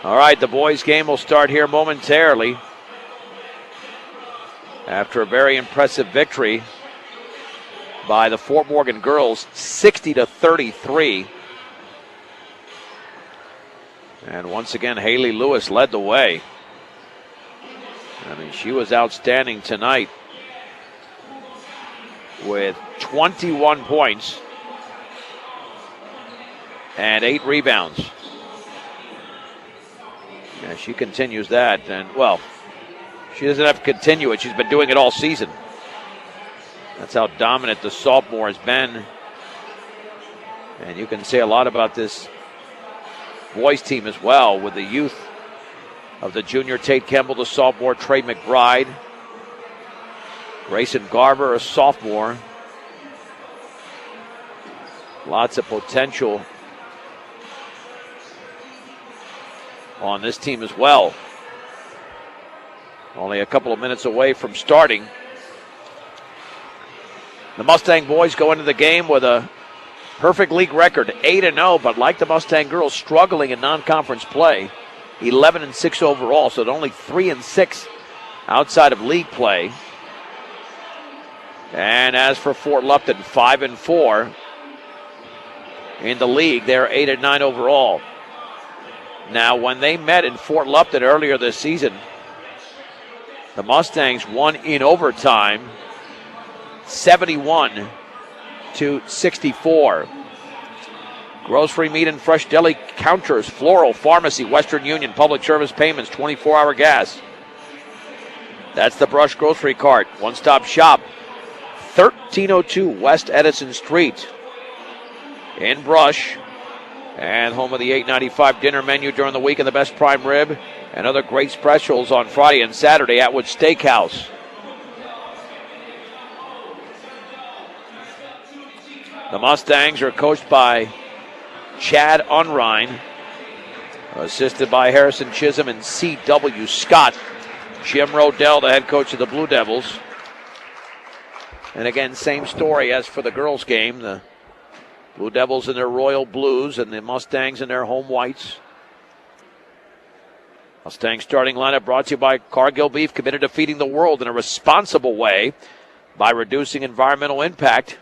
All right, the boys' game will start here momentarily. After a very impressive victory by the Fort Morgan girls, 60-33. And once again, Haley Lewis led the way. I mean, she was outstanding tonight with 21 points and 8 rebounds. Yeah, she continues that, and well, she doesn't have to continue it. She's been doing it all season. That's how dominant the sophomore has been. And you can say a lot about this boys team as well, with the youth of the junior Tate Kemble, the sophomore Trey McBride, Grayson Garver, a sophomore. Lots of potential on this team as well. Only a couple of minutes away from starting. The Mustang boys go into the game with a perfect league record, 8-0, but like the Mustang girls, struggling in non-conference play, 11-6 overall, so only 3-6 outside of league play. And as for Fort Lupton, 5-4 in the league, they're 8-9 overall. Now, when they met in Fort Lupton earlier this season, the Mustangs won in overtime, 71-64. Grocery, meat, and fresh deli counters, Floral, Pharmacy, Western Union, Public Service Payments, 24-hour gas. That's the Brush Grocery Cart. One-stop shop, 1302 West Edison Street in Brush. And home of the $8.95 dinner menu during the week and the best prime rib and other great specials on Friday and Saturday at Atwood Steakhouse. The Mustangs are coached by Chad Unrein, assisted by Harrison Chisholm and C.W. Scott. Jim Rodell, the head coach of the Blue Devils. And again, same story as for the girls' game. The Blue Devils in their royal blues and the Mustangs in their home whites. Mustang starting lineup brought to you by Cargill Beef, committed to feeding the world in a responsible way by reducing environmental impact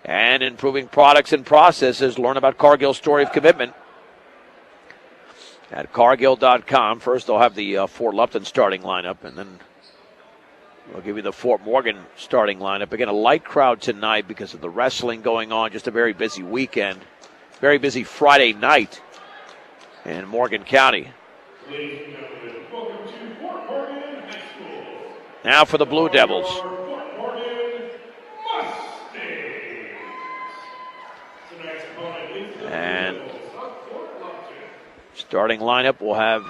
and improving products and processes. Learn about Cargill's story of commitment at Cargill.com. First, they'll have the Fort Lupton starting lineup, and then we'll give you the Fort Morgan starting lineup. Again, a light crowd tonight because of the wrestling going on. Just a very busy weekend. Very busy Friday night in Morgan County. Ladies and gentlemen, welcome to Fort Morgan High School. Now for the Blue Devils. Fort Morgan Mustangs. Tonight's opponent is the And Blue Devils of Fort Lupton. Starting lineup will have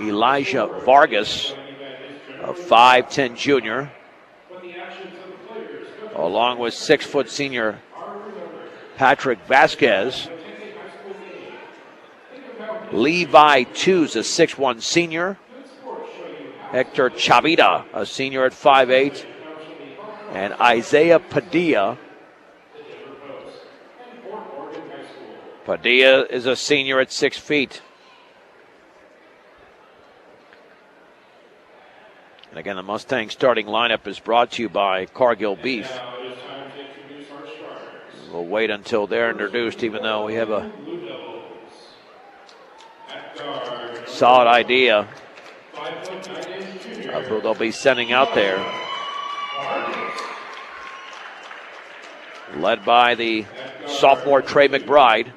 Elijah Vargas, a 5'10 junior, along with 6' senior Patrick Vasquez. Levi Tews, a 6'1 senior. Hector Chavita, a senior at 5'8. And Isaiah Padilla. Padilla is a senior at 6 feet. And again, the Mustang starting lineup is brought to you by Cargill Beef. We'll wait until they're introduced, even though we have a solid idea of who they'll be sending out there. Led by the sophomore Trey McBride.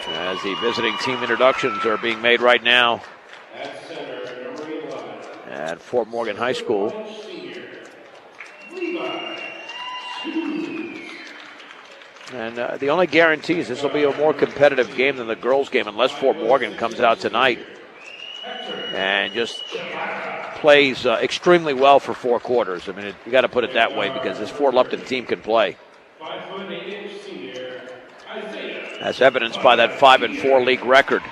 As the visiting team introductions are being made right now at Fort Morgan High School. And the only guarantee is this will be a more competitive game than the girls' game unless Fort Morgan comes out tonight and just plays extremely well for 4 quarters. I mean, you got to put it that way because this Fort Lupton team can play. As evidenced by that 5-4 league record.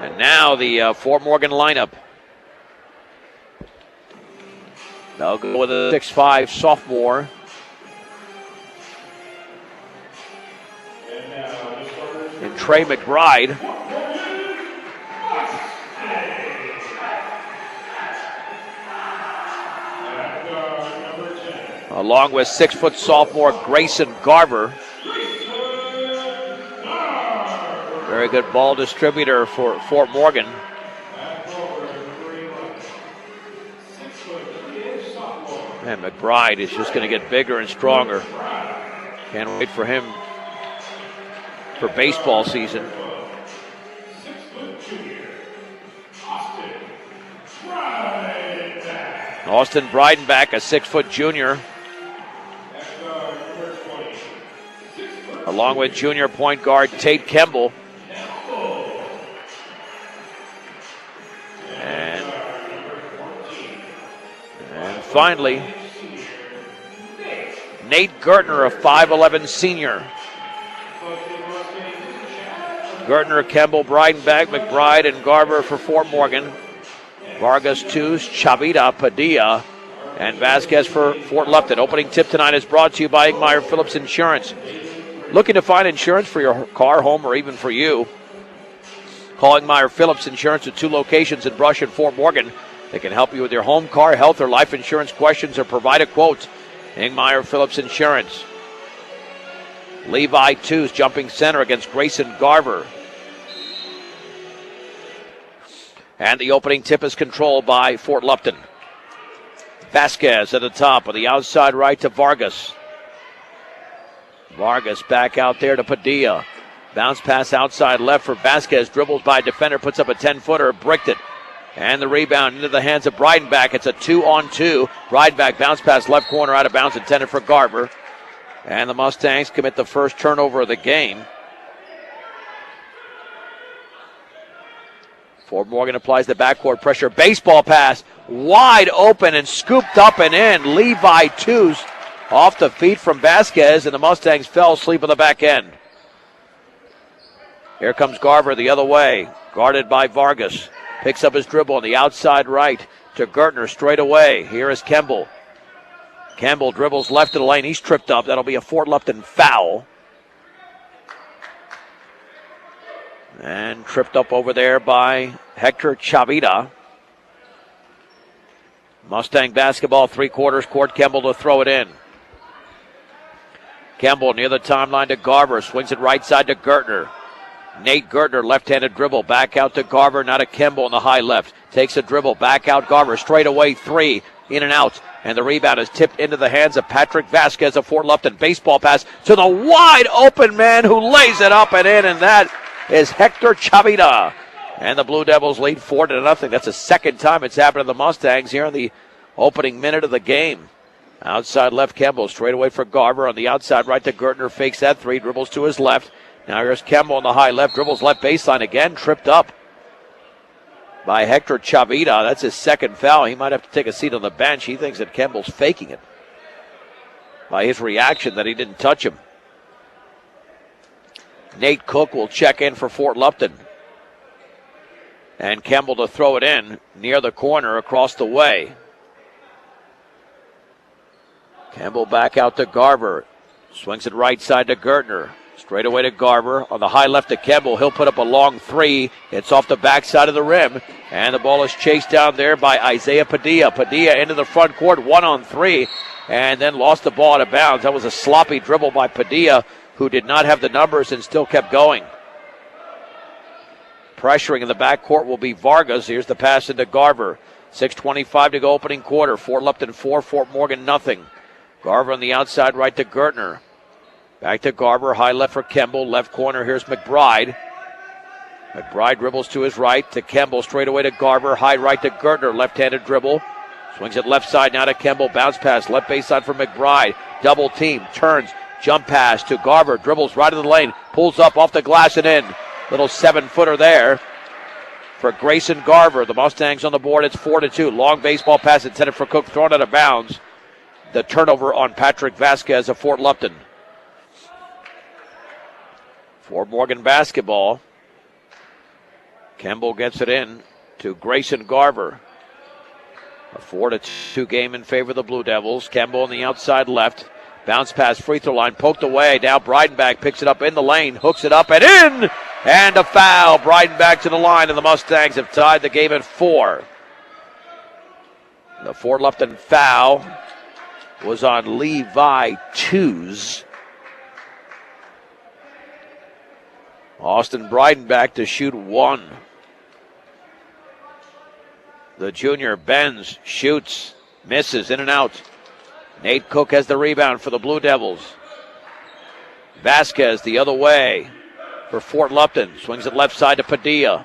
And now the Fort Morgan lineup. They'll go with a 6'5" sophomore. And Trey McBride. Along with 6' sophomore Grayson Garver. Very good ball distributor for Fort Morgan. And McBride is just going to get bigger and stronger. Can't wait for him for baseball season. Austin Breidenbach, a 6' junior. Along with junior point guard Tate Kemble. And finally, Nate Gertner, a 5'11" senior. Gertner, Kemble, Breidenbach, McBride, and Garver for Fort Morgan. Vargas, Tooze, Chavita, Padilla, and Vasquez for Fort Lupton. Opening tip tonight is brought to you by Ingmeyer Phillips Insurance. Looking to find insurance for your car, home, or even for you? Call Ingmeyer Phillips Insurance at 2 locations in Brush and Fort Morgan. They can help you with your home, car, health, or life insurance questions or provide a quote. Ingmeyer Phillips Insurance. Levi Tooze jumping center against Grayson Garver. And the opening tip is controlled by Fort Lupton. Vasquez at the top on the outside right to Vargas. Vargas back out there to Padilla. Bounce pass outside left for Vasquez. Dribbles by a defender, puts up a 10-footer, bricked it. And the rebound into the hands of Breidenbach. It's a 2-on-2. Breidenbach bounce pass left corner out of bounds intended for Garver. And the Mustangs commit the first turnover of the game. Fort Morgan applies the backcourt pressure. Baseball pass wide open and scooped up and in. Levi Tooze off the feet from Vasquez, and the Mustangs fell asleep on the back end. Here comes Garver the other way, guarded by Vargas. Picks up his dribble on the outside right to Gertner straight away. Here is Kemble. Kemble dribbles left of the lane. He's tripped up. That'll be a Fort Lupton foul. And tripped up over there by Hector Chavita. Mustang basketball, 3/4 court. Kemble to throw it in. Kemble near the timeline to Garver. Swings it right side to Gertner. Nate Gertner, left-handed dribble. Back out to Garver, now to Kemble on the high left. Takes a dribble, back out Garver. Straight away, 3, in and out. And the rebound is tipped into the hands of Patrick Vasquez of Fort Lupton. Baseball pass to the wide open man who lays it up and in, and that is Hector Chavita. And the Blue Devils lead 4-0. That's the second time it's happened to the Mustangs here in the opening minute of the game. Outside left, Kemble straight away for Garver. On the outside right to Gertner, fakes that 3, dribbles to his left. Now here's Kemble on the high left, dribbles left baseline again, tripped up by Hector Chavita. That's his second foul. He might have to take a seat on the bench. He thinks that Kemble's faking it by his reaction that he didn't touch him. Nate Cook will check in for Fort Lupton. And Kemble to throw it in near the corner across the way. Kemble back out to Garver. Swings it right side to Gertner. Straight away to Garver. On the high left to Kemble. He'll put up a long 3. It's off the backside of the rim. And the ball is chased down there by Isaiah Padilla. Padilla into the front court, 1-on-3. And then lost the ball out of bounds. That was a sloppy dribble by Padilla, who did not have the numbers and still kept going. Pressuring in the backcourt will be Vargas. Here's the pass into Garver. 6:25 to go opening quarter. Fort Lupton 4, Fort Morgan nothing. Garver on the outside right to Gertner. Back to Garver, high left for Kemble. Left corner, here's McBride. McBride dribbles to his right to Kemble. Straight away to Garver, high right to Gertner. Left-handed dribble. Swings it left side now to Kemble. Bounce pass, left baseline for McBride. Double team, turns, jump pass to Garver. Dribbles right in the lane. Pulls up off the glass and in. Little 7-footer there for Grayson Garver. The Mustangs on the board. It's 4-2. Long baseball pass intended for Cook, thrown out of bounds. The turnover on Patrick Vasquez of Fort Lupton. Fort Morgan basketball. Kemble gets it in to Grayson Garver. A 4-2 game in favor of the Blue Devils. Kemble on the outside left. Bounce pass, free throw line, poked away. Now Breidenbach picks it up in the lane, hooks it up and in! And a foul. Breidenbach to the line, and the Mustangs have tied the game at 4. The Fort Lupton foul was on Levi Tews. Austin Breidenbach to shoot 1. The junior bends, shoots, misses, in and out. Nate Cook has the rebound for the Blue Devils. Vasquez the other way for Fort Lupton. Swings it left side to Padilla.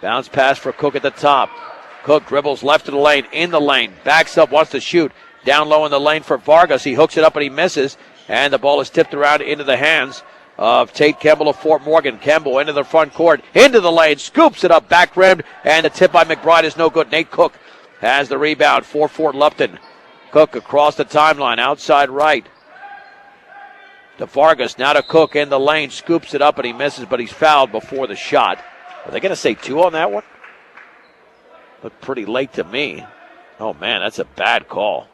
Bounce pass for Cook at the top. Cook dribbles left to the lane, in the lane, backs up, wants to shoot. Down low in the lane for Vargas. He hooks it up and he misses. And the ball is tipped around into the hands of Tate Kemble of Fort Morgan. Kemble into the front court, into the lane, scoops it up, back rimmed, and the tip by McBride is no good. Nate Cook has the rebound for Fort Lupton. Cook across the timeline, outside right to Vargas. Now to Cook in the lane, scoops it up and he misses, but he's fouled before the shot. Are they going to say 2 on that one? Looked pretty late to me. Oh man, that's a bad call.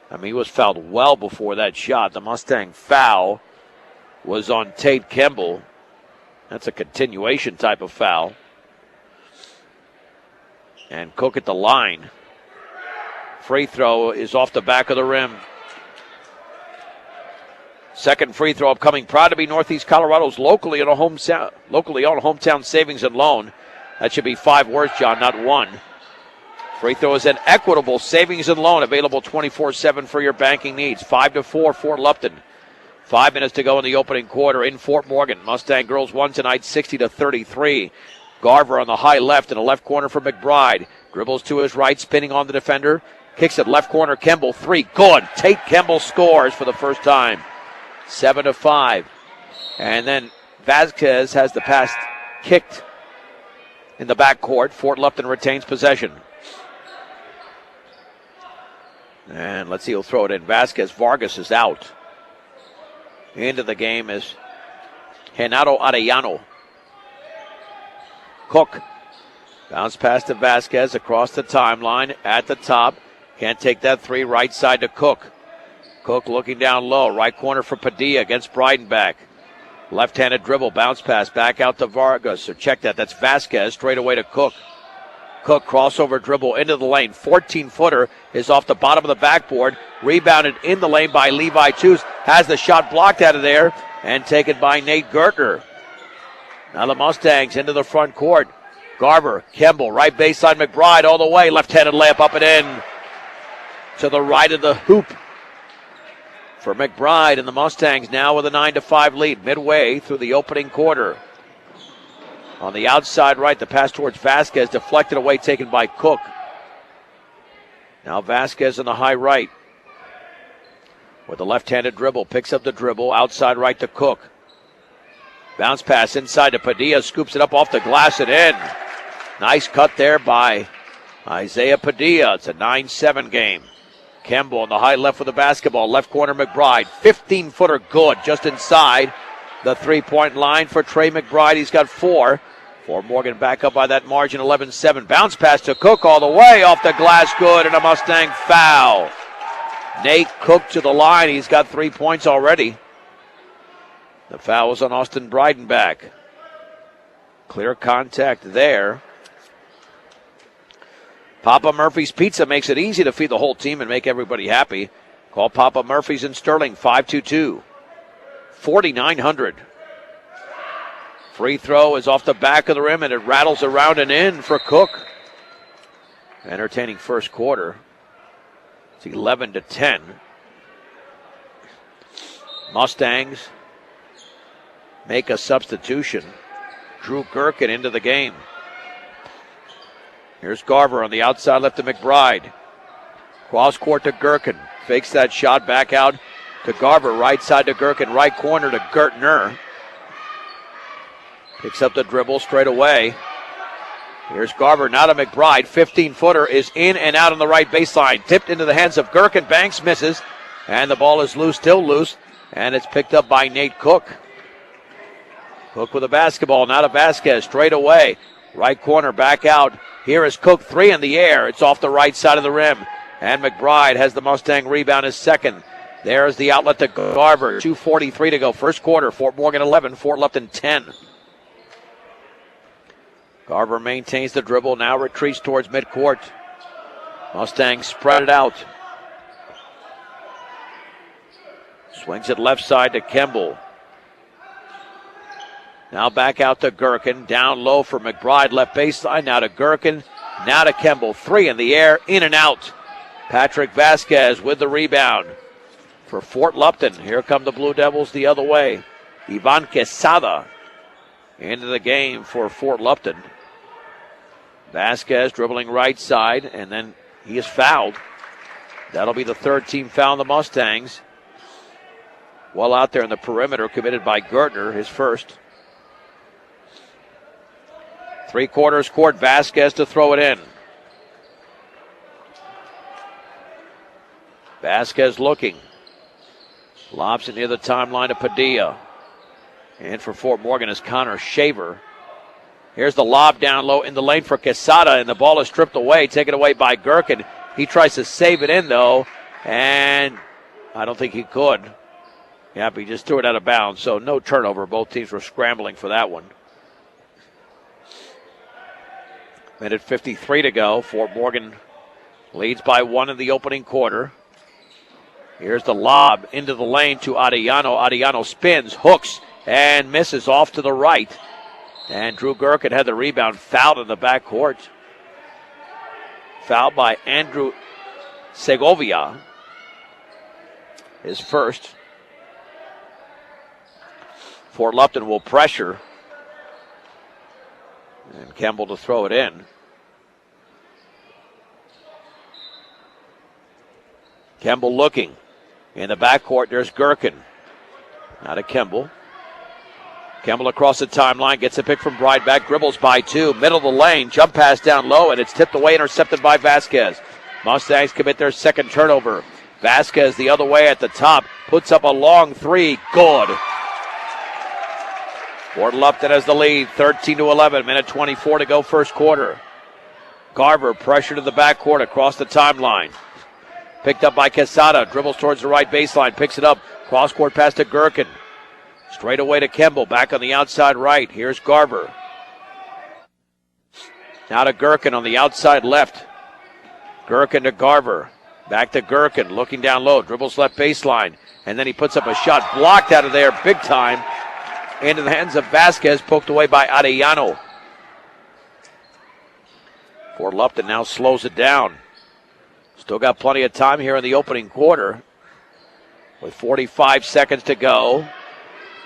I mean, he was fouled well before that shot. The Mustang foul was on Tate Kemble. That's a continuation type of foul. And Cook at the line. Free throw is off the back of the rim. Second free throw upcoming. Proud to be Northeast Colorado's locally owned hometown savings and loan. That should be 5 words, John, not 1. Free throw is an Equitable savings and loan, available 24/7 for your banking needs. 5-4, Fort Lupton. 5 minutes to go in the opening quarter in Fort Morgan. Mustang girls won tonight 60-33. Garver on the high left in the left corner for McBride. Dribbles to his right, spinning on the defender. Kicks it left corner, Kemble, 3, good. Tate Kemble scores for the first time. 7-5. And then Vasquez has the pass kicked in the backcourt. Fort Lupton retains possession. And let's see, he'll throw it in. Vasquez, Vargas is out. Into the game is Renato Arellano. Cook. Bounce pass to Vasquez across the timeline at the top. Can't take that 3. Right side to Cook. Cook looking down low. Right corner for Padilla against Breidenbach. Left-handed dribble. Bounce pass back out to Vargas. So check that. That's Vasquez straight away to Cook. Cook crossover dribble into the lane. 14-footer is off the bottom of the backboard. Rebounded in the lane by Levi Tews. Has the shot blocked out of there and taken by Nate Gertner. Now the Mustangs into the front court. Garver, Kemble, right baseline, McBride all the way. Left-handed layup up and in to the right of the hoop for McBride. And the Mustangs now with a 9-5 lead midway through the opening quarter. On the outside right, the pass towards Vasquez, deflected away, taken by Cook. Now Vasquez on the high right with the left-handed dribble. Picks up the dribble, outside right to Cook. Bounce pass inside to Padilla, scoops it up off the glass and in. Nice cut there by Isaiah Padilla. It's a 9-7 game. Kemble on the high left with the basketball. Left corner McBride. 15-footer good, just inside the three-point line for Trey McBride. He's got 4. Fort Morgan back up by that margin, 11-7. Bounce pass to Cook all the way off the glass, good, and a Mustang foul. Nate Cook to the line. He's got 3 points already. The foul was on Austin Breidenbach. Clear contact there. Papa Murphy's Pizza makes it easy to feed the whole team and make everybody happy. Call Papa Murphy's in Sterling, 522-4900. Free throw is off the back of the rim, and it rattles around and in for Cook. Entertaining first quarter. It's 11-10. Mustangs make a substitution. Drew Gherkin into the game. Here's Garver on the outside left to McBride. Cross court to Gherkin. Fakes that shot back out to Garver. Right side to Gherkin. Right corner to Gertner. Picks up the dribble straight away. Here's Garver, now to McBride. 15-footer is in and out on the right baseline. Tipped into the hands of Gherkin. Banks misses. And the ball is loose, still loose. And it's picked up by Nate Cook. Cook with a basketball, now to Vasquez. Straight away. Right corner, back out. Here is Cook, 3 in the air. It's off the right side of the rim. And McBride has the Mustang rebound, his second. There's the outlet to Garver. 2:43 to go. First quarter. Fort Morgan 11, Fort Lupton 10. Garver maintains the dribble, now retreats towards midcourt. Mustangs spread it out. Swings it left side to Kemble. Now back out to Gherkin. Down low for McBride, left baseline. Now to Gherkin. Now to Kemble. 3 in the air, in and out. Patrick Vasquez with the rebound for Fort Lupton. Here come the Blue Devils the other way. Ivan Quesada into the game for Fort Lupton. Vasquez dribbling right side, and then he is fouled. That'll be the third team foul on the Mustangs. Well out there in the perimeter, committed by Gertner, his first. 3/4 court, Vasquez to throw it in. Vasquez looking. Lobs it near the timeline to Padilla. And for Fort Morgan is Connor Shaver. Here's the lob down low in the lane for Quesada, and the ball is stripped away, taken away by Gherkin. He tries to save it in, though, and I don't think he could. Yep, he just threw it out of bounds, so no turnover. Both teams were scrambling for that one. Minute 53 to go. Fort Morgan leads by 1 in the opening quarter. Here's the lob into the lane to Arellano. Arellano spins, hooks, and misses off to the right. And Drew Gherkin had the rebound, fouled in the backcourt. Fouled by Andrew Segovia. His first. Fort Lupton will pressure. And Kemble to throw it in. Kemble looking. In the backcourt, there's Gherkin. Now to Kemble. Kemble across the timeline, gets a pick from Breideback, dribbles by 2, middle of the lane, jump pass down low, and it's tipped away, intercepted by Vasquez. Mustangs commit their second turnover. Vasquez the other way at the top, puts up a long 3, good. Fort Lupton has the lead, 13-11, minute 24 to go first quarter. Garver pressure to the backcourt across the timeline. Picked up by Quesada, dribbles towards the right baseline, picks it up, cross-court pass to Gherkin. Straight away to Kemble, back on the outside right. Here's Garver. Now to Gherkin on the outside left. Gherkin to Garver. Back to Gherkin, looking down low, dribbles left baseline. And then he puts up a shot, blocked out of there big time. Into the hands of Vasquez, poked away by Arellano. Fort Lupton now slows it down. Still got plenty of time here in the opening quarter. With 45 seconds to go.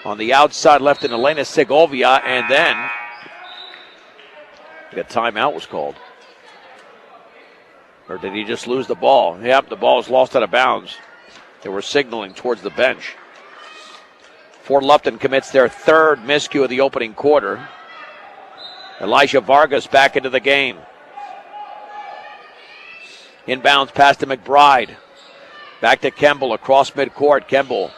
On the outside left in Elena Segovia, and then a timeout was called. Or did he just lose the ball? Yep, the ball was lost out of bounds. They were signaling towards the bench. Fort Lupton commits their third miscue of the opening quarter. Elijah Vargas back into the game. Inbounds pass to McBride. Back to Kemble across midcourt. Kemble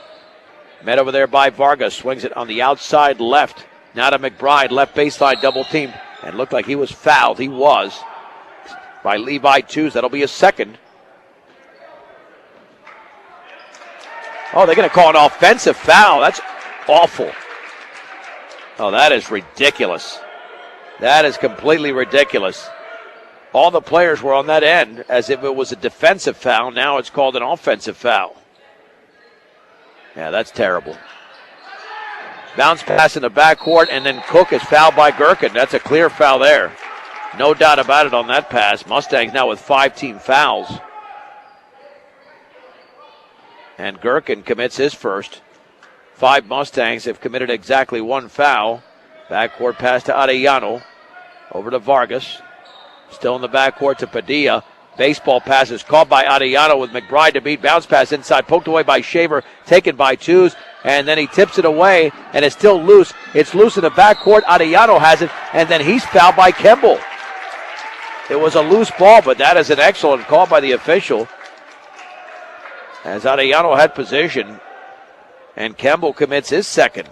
met over there by Vargas. Swings it on the outside left. Now to McBride. Left baseline double teamed. And looked like he was fouled. He was. By Levi Tews. That'll be his second. Oh, they're going to call an offensive foul. That's awful. Oh, that is ridiculous. That is completely ridiculous. All the players were on that end as if it was a defensive foul. Now it's called an offensive foul. Yeah, that's terrible. Bounce pass in the backcourt, and then Cook is fouled by Gherkin. That's a clear foul there. No doubt about it on that pass. Mustangs now with 5 team fouls. And Gherkin commits his first. 5 Mustangs have committed exactly 1 foul. Backcourt pass to Arellano. Over to Vargas. Still in the backcourt to Padilla. Baseball pass is caught by Arellano with McBride to beat. Bounce pass inside, poked away by Shaver, taken by Tews, and then he tips it away, and it's still loose. It's loose in the backcourt. Arellano has it, and then he's fouled by Kemble. It was a loose ball, but that is an excellent call by the official. As Arellano had position, and Kemble commits his second.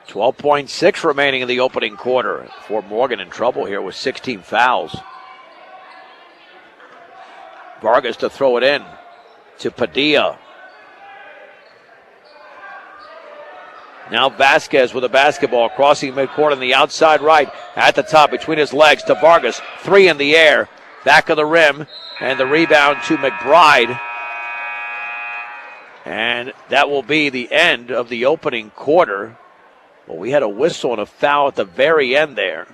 12.6 remaining in the opening quarter. Fort Morgan in trouble here with 16 fouls. Vargas to throw it in to Padilla. Now Vasquez with a basketball crossing midcourt on the outside right. At the top between his legs to Vargas. 3 in the air. Back of the rim. And the rebound to McBride. And that will be the end of the opening quarter. Well, we had a whistle and a foul at the very end there.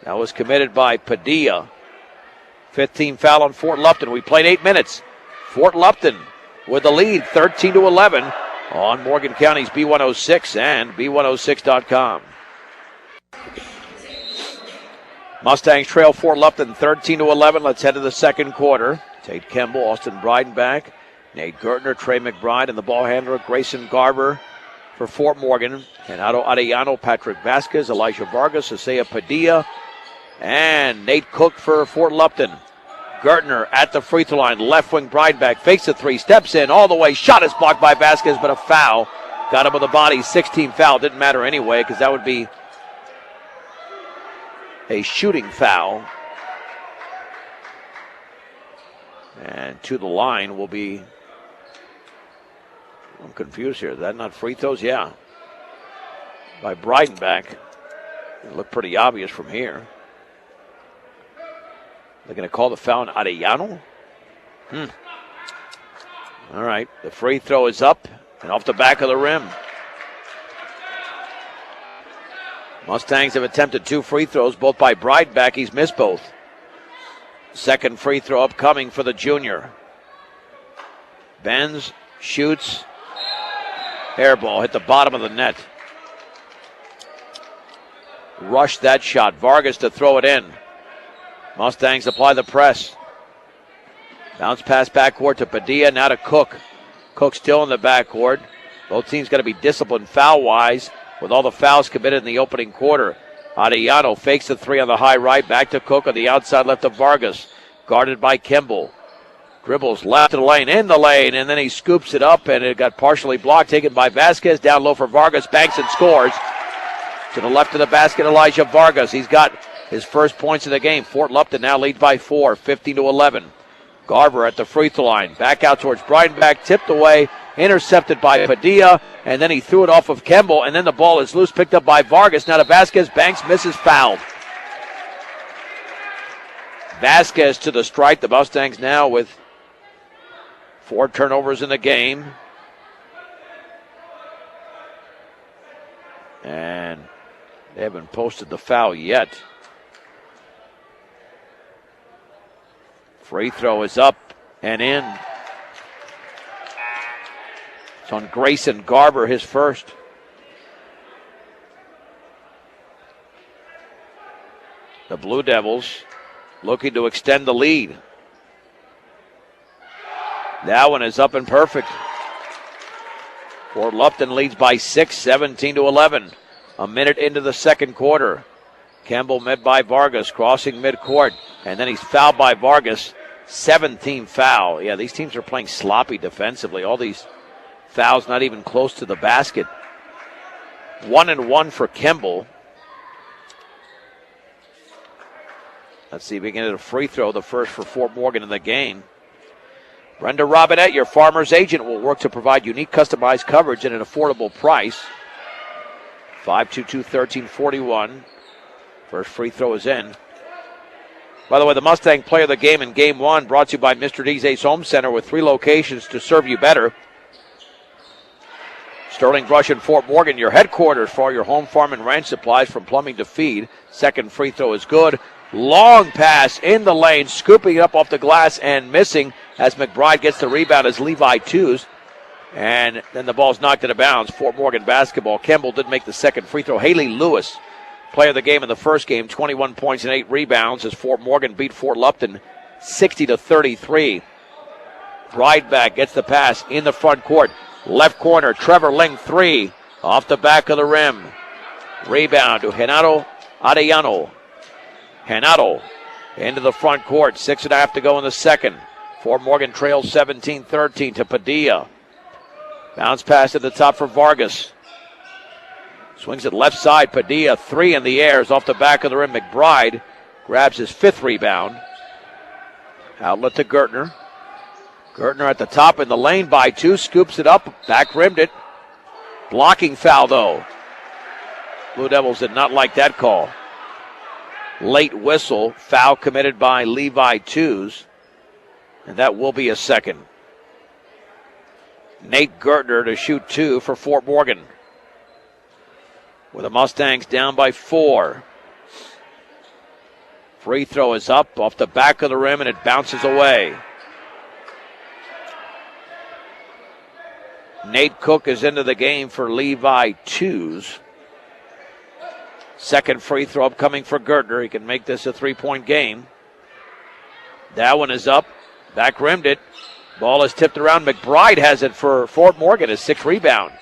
That was committed by Padilla. 15 foul on Fort Lupton. We played 8 minutes. Fort Lupton with the lead, 13-11 on Morgan County's B106 and B106.com. Mustangs trail Fort Lupton 13-11. Let's head to the second quarter. Tate Kemble, Austin Breidenbach, Nate Gertner, Trey McBride, and the ball handler Grayson Garber for Fort Morgan. Renato Arellano, Patrick Vasquez, Elijah Vargas, Isaiah Padilla, and Nate Cook for Fort Lupton. Gertner at the free throw line, left wing Breidenbach, fakes the 3, steps in all the way, shot is blocked by Vasquez, but a foul. Got him with the body, 16 foul, didn't matter anyway because that would be a shooting foul. And to the line will be, I'm confused here. Is that not free throws? Yeah. By Breidenbach. It looked pretty obvious from here. They're going to call the foul on Arellano? All right. The free throw is up and off the back of the rim. Mustangs have attempted 2 free throws, both by Breidenbach. He's missed both. Second free throw upcoming for the junior. Bends, shoots. Air ball hit the bottom of the net. Rushed that shot. Vargas to throw it in. Mustangs apply the press. Bounce pass backcourt to Padilla, now to Cook. Cook still in the backcourt. Both teams got to be disciplined foul-wise with all the fouls committed in the opening quarter. Arellano fakes the 3 on the high right, back to Cook on the outside left of Vargas. Guarded by Kimball. Dribbles left to the lane, in the lane, and then he scoops it up, and it got partially blocked, taken by Vasquez. Down low for Vargas, banks and scores. To the left of the basket, Elijah Vargas. He's got his first points of the game. Fort Lupton now leads by 4, 15-11. Garber at the free throw line. Back out towards Breidenbach, tipped away, intercepted by Padilla, and then he threw it off of Kemble, and then the ball is loose, picked up by Vargas. Now to Vasquez, banks, misses, fouled. Vasquez to the strike. The Mustangs now with 4 turnovers in the game. And they haven't posted the foul yet. Free throw is up and in. It's on Grayson Garber, his first. The Blue Devils looking to extend the lead. That one is up and perfect. Fort Lupton leads by 6, 17-11. A minute into the second quarter. Campbell met by Vargas, crossing midcourt, and then he's fouled by Vargas. 17 foul. Yeah, these teams are playing sloppy defensively. All these fouls not even close to the basket. 1-1 for Kimball. Let's see if we can get a free throw, the first for Fort Morgan in the game. Brenda Robinette, your farmer's agent, will work to provide unique customized coverage at an affordable price. 522-1341. First free throw is in. By the way, the Mustang player of the game in Game 1 brought to you by Mr. D's Ace Home Center with 3 locations to serve you better. Sterling Brush in Fort Morgan, your headquarters for all your home, farm, and ranch supplies from plumbing to feed. Second free throw is good. Long pass in the lane, scooping it up off the glass and missing as McBride gets the rebound as Levi twos. And then the ball's knocked out of bounds. Fort Morgan basketball. Kemble did make the second free throw. Haley Lewis, player of the game in the first game, 21 points and 8 rebounds as Fort Morgan beat Fort Lupton 60-33. Breidenbach gets the pass in the front court. Left corner, Trevor Ling 3 off the back of the rim. Rebound to Renato Arellano. Renato into the front court. 6.5 to go in the second. Fort Morgan trails 17-13 to Padilla. Bounce pass at the top for Vargas. Swings it left side. Padilla, 3 in the air, is off the back of the rim. McBride grabs his 5th rebound. Outlet to Gertner. Gertner at the top in the lane by 2. Scoops it up. Back rimmed it. Blocking foul, though. Blue Devils did not like that call. Late whistle. Foul committed by Levi Tews. And that will be a second. Nate Gertner to shoot 2 for Fort Morgan. With the Mustangs down by 4. Free throw is up off the back of the rim and it bounces away. Nate Cook is into the game for Levi Tews. Second free throw upcoming for Gertner. He can make this a 3-point game. That one is up. Back rimmed it. Ball is tipped around. McBride has it for Fort Morgan. His 6th rebound.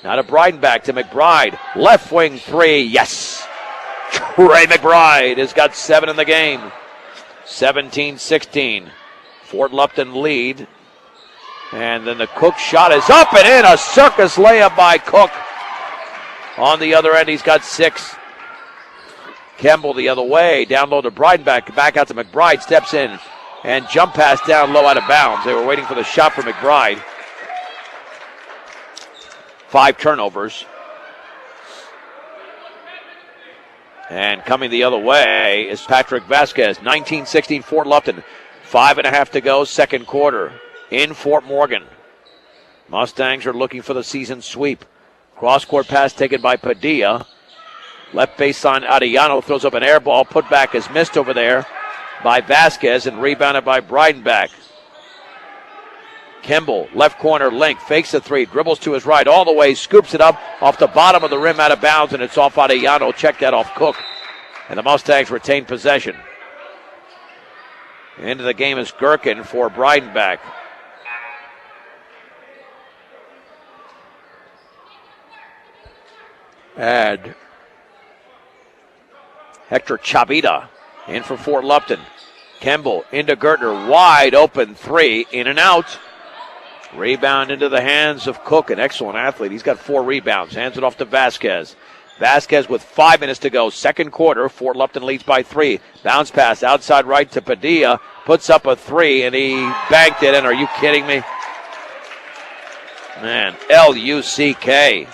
Now to Breidenbach to McBride. Left wing 3. Yes. Trey McBride has got 7 in the game. 17-16. Fort Lupton lead. And then the Cook shot is up and in. A circus layup by Cook. On the other end, he's got 6. Kemble the other way. Down low to Breidenbach. Back out to McBride. Steps in. And jump pass down low out of bounds. They were waiting for the shot for McBride. 5 turnovers. And coming the other way is Patrick Vasquez. 19-16 Fort Lupton. 5.5 to go, second quarter in Fort Morgan. Mustangs are looking for the season sweep. Cross-court pass taken by Padilla. Left baseline, Arellano throws up an air ball. Put back is missed over there by Vasquez and rebounded by Breidenbach. Kimball, left corner, link, fakes a 3, dribbles to his right all the way, scoops it up off the bottom of the rim out of bounds, and it's off Arellano. Check that off Cook. And the Mustangs retain possession. Into the game is Gherkin for Breidenbach. And Hector Chavita in for Fort Lupton. Kimball into Gertner, wide open 3, in and out. Rebound into the hands of Cook, an excellent athlete. He's got 4 rebounds. Hands it off to Vasquez. Vasquez with 5 minutes to go. Second quarter, Fort Lupton leads by 3. Bounce pass outside right to Padilla. Puts up a 3, and he banked it in. Are you kidding me? Man, L-U-C-K.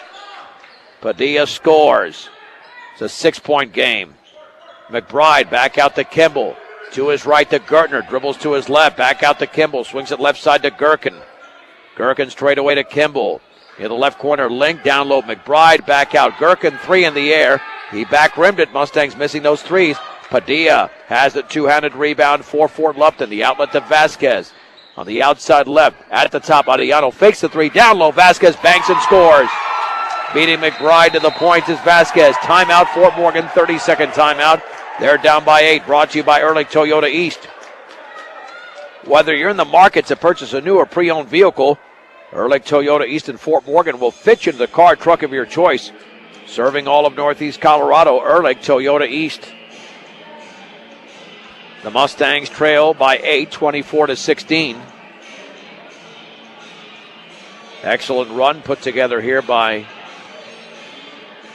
Padilla scores. It's a 6-point game. McBride back out to Kimball. To his right to Gertner. Dribbles to his left. Back out to Kimball. Swings it left side to Gherkin. Gherkin straight away to Kimball. In the left corner, Link. Down low, McBride. Back out. Gherkin, 3 in the air. He back rimmed it. Mustangs missing those 3s. Padilla has the 2-handed rebound for Fort Lupton. The outlet to Vasquez. On the outside left. At the top, Arellano fakes the 3. Down low, Vasquez banks and scores. Beating McBride to the point is Vasquez. Timeout, Fort Morgan. 30-second timeout. They're down by 8. Brought to you by Ehrlich Toyota East. Whether you're in the market to purchase a new or pre-owned vehicle, Ehrlich Toyota East in Fort Morgan will fit you into the car truck of your choice. Serving all of Northeast Colorado, Ehrlich Toyota East. The Mustangs trail by 8, 24-16. Excellent run put together here by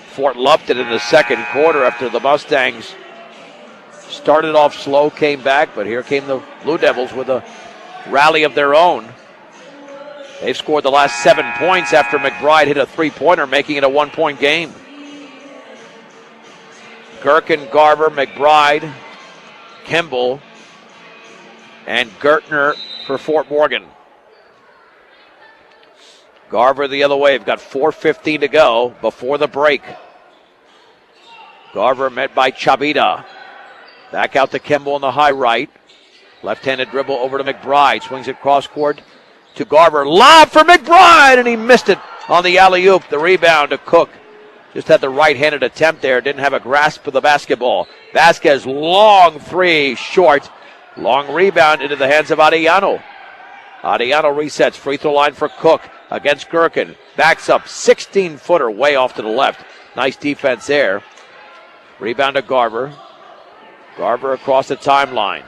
Fort Lupton in the second quarter after the Mustangs started off slow, came back, but here came the Blue Devils with a rally of their own. They've scored the last 7 points after McBride hit a 3-pointer, making it a 1-point game. Gherkin, Garver, McBride, Kimball, and Gertner for Fort Morgan. Garver the other way. We've got 4:15 to go before the break. Garver met by Chavita. Back out to Kimball on the high right. Left-handed dribble over to McBride. Swings it cross-court to Garver. Lob for McBride, and he missed it on the alley-oop. The rebound to Cook. Just had the right-handed attempt there. Didn't have a grasp of the basketball. Vasquez, long 3, short. Long rebound into the hands of Arellano. Arellano resets. Free throw line for Cook against Gherkin. Backs up. 16-footer way off to the left. Nice defense there. Rebound to Garver. Garver across the timeline.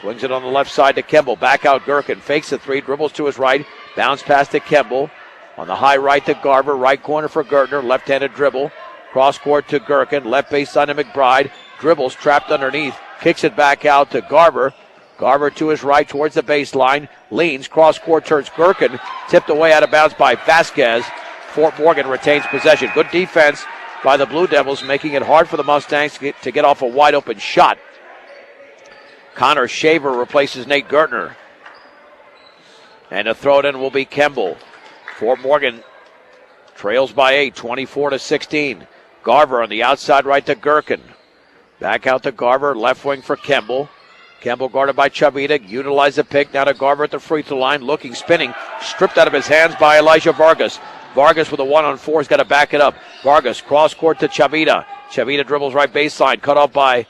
Swings it on the left side to Kimball. Back out Gherkin. Fakes the 3. Dribbles to his right. Bounce pass to Kimball. On the high right to Garver, right corner for Gertner, left-handed dribble. Cross court to Gherkin, left baseline to McBride. Dribbles, trapped underneath, kicks it back out to Garver. Garver to his right towards the baseline, leans, cross court turns Gherkin, tipped away out of bounds by Vasquez. Fort Morgan retains possession. Good defense by the Blue Devils, making it hard for the Mustangs to get off a wide open shot. Connor Shaver replaces Nate Gertner. And to throw it in will be Kemble. Fort Morgan trails by 8, 24-16. Garver on the outside right to Gherkin. Back out to Garver, left wing for Kemble. Kemble guarded by Chavita, utilize the pick, now to Garver at the free throw line, looking, spinning, stripped out of his hands by Elijah Vargas. Vargas with a 1-on-4, he's got to back it up. Vargas, cross court to Chavita. Chavita dribbles right baseline, cut off by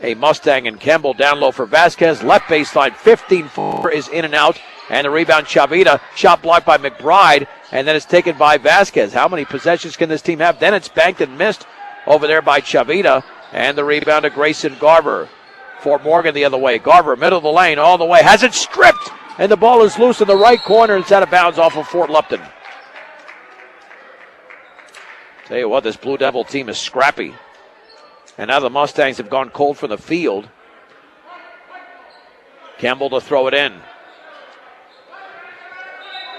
a Mustang, and Kemble down low for Vasquez. Left baseline, 15-4 is in and out, and the rebound Chavita. Shot blocked by McBride, and then it's taken by Vasquez. How many possessions can this team have? Then it's banked and missed over there by Chavita, and the rebound to Grayson Garver. Fort Morgan the other way. Garver, middle of the lane, all the way. Has it stripped, and the ball is loose in the right corner. It's out of bounds off of Fort Lupton. Tell you what, this Blue Devil team is scrappy. And now the Mustangs have gone cold from the field. Kemble to throw it in.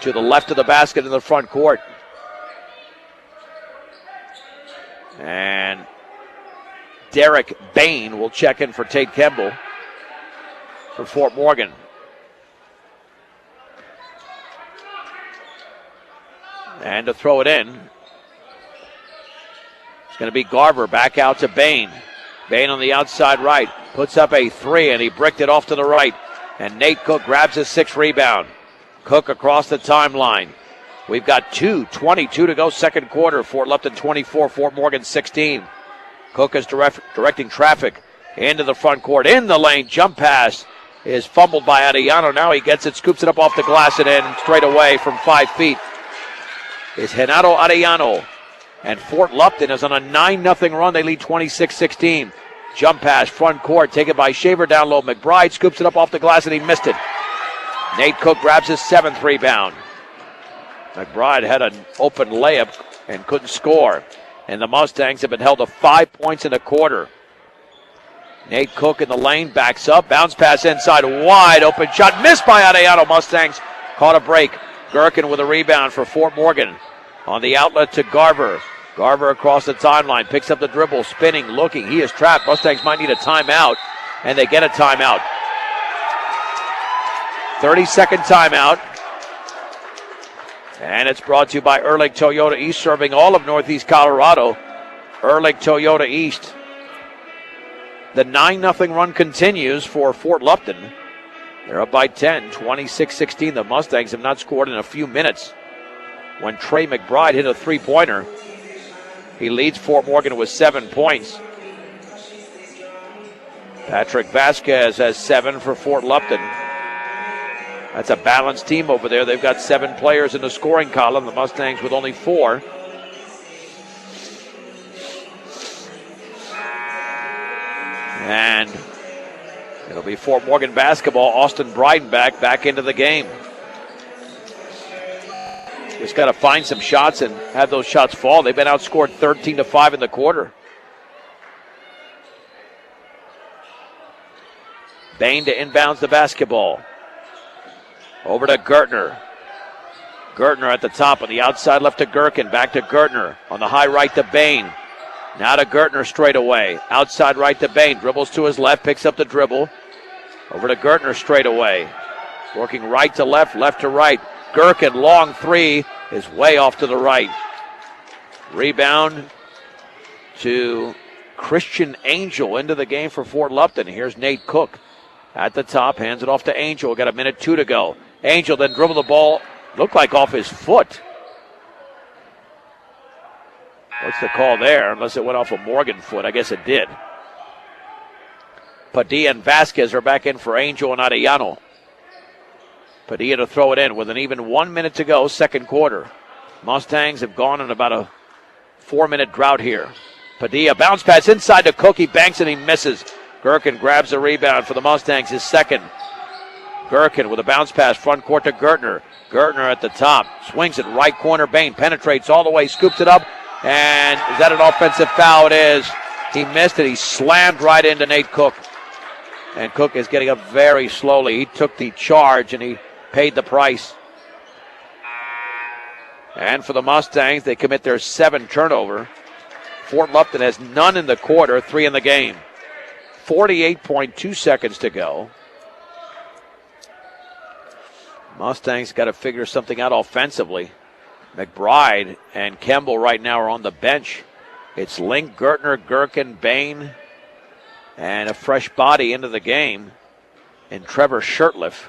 To the left of the basket in the front court. And Derek Bain will check in for Tate Kemble for Fort Morgan. And to throw it in, it's going to be Garver back out to Bain. Bain on the outside right, puts up a three, and he bricked it off to the right. And Nate Cook grabs his sixth rebound. Cook across the timeline. We've got 2:22 to go, second quarter. Fort Lupton 24, Fort Morgan 16. Cook is directing traffic into the front court. In the lane, jump pass is fumbled by Arellano. Now he gets it, scoops it up off the glass and in straight away from 5 feet. Is Renato Arellano. And Fort Lupton is on a 9-0 run. They lead 26-16. Jump pass, front court, taken by Shaver down low. McBride scoops it up off the glass and he missed it. Nate Cook grabs his seventh rebound. McBride had an open layup and couldn't score. And the Mustangs have been held to 5 points in a quarter. Nate Cook in the lane, backs up, bounce pass inside, wide open shot, missed by Arellano. Mustangs caught a break. Gherkin with a rebound for Fort Morgan. On the outlet to Garver. Garver across the timeline, picks up the dribble, spinning, looking. He is trapped. Mustangs might need a timeout, and they get a timeout. 30-second timeout. And it's brought to you by Ehrlich Toyota East, serving all of Northeast Colorado. Ehrlich Toyota East. The 9-0 run continues for Fort Lupton. They're up by 10, 26-16. The Mustangs have not scored in a few minutes. When Trey McBride hit a three-pointer, he leads Fort Morgan with 7 points. Patrick Vasquez has 7 for Fort Lupton. That's a balanced team over there. They've got 7 players in the scoring column. The Mustangs with only 4. And it'll be Fort Morgan basketball. Austin Breidenbach back into the game. Just got to find some shots and have those shots fall. They've been outscored 13-5 in the quarter. Bain to inbounds the basketball. Over to Gertner. Gertner at the top on the outside left to Gherkin. Back to Gertner. On the high right to Bain. Now to Gertner straight away. Outside right to Bain. Dribbles to his left. Picks up the dribble. Over to Gertner straight away. Working right to left, left to right. Gherkin, long three, is way off to the right. Rebound to Christian Angel into the game for Fort Lupton. Here's Nate Cook at the top. Hands it off to Angel. Got a minute 2 to go. Angel then dribbled the ball. Looked like off his foot. What's the call there? Unless it went off a Morgan foot. I guess it did. Padilla and Vasquez are back in for Angel and Arellano. Padilla to throw it in with an even 1 minute to go, second quarter. Mustangs have gone on about a 4-minute drought here. Padilla bounce pass inside to Cook. He banks and he misses. Gherkin grabs the rebound for the Mustangs, his second. Gherkin with a bounce pass, front court to Gertner. Gertner at the top, swings it right corner. Bain penetrates all the way, scoops it up, and is that an offensive foul? It is. He missed it. He slammed right into Nate Cook. And Cook is getting up very slowly. He took the charge and he paid the price. And for the Mustangs, they commit their 7th turnover. Fort Lupton has none in the quarter, 3 in the game. 48.2 seconds to go. Mustangs got to figure something out offensively. McBride and Kemble right now are on the bench. It's Link, Gertner, Gherkin, Bain, and a fresh body into the game in Trevor Shurtleff.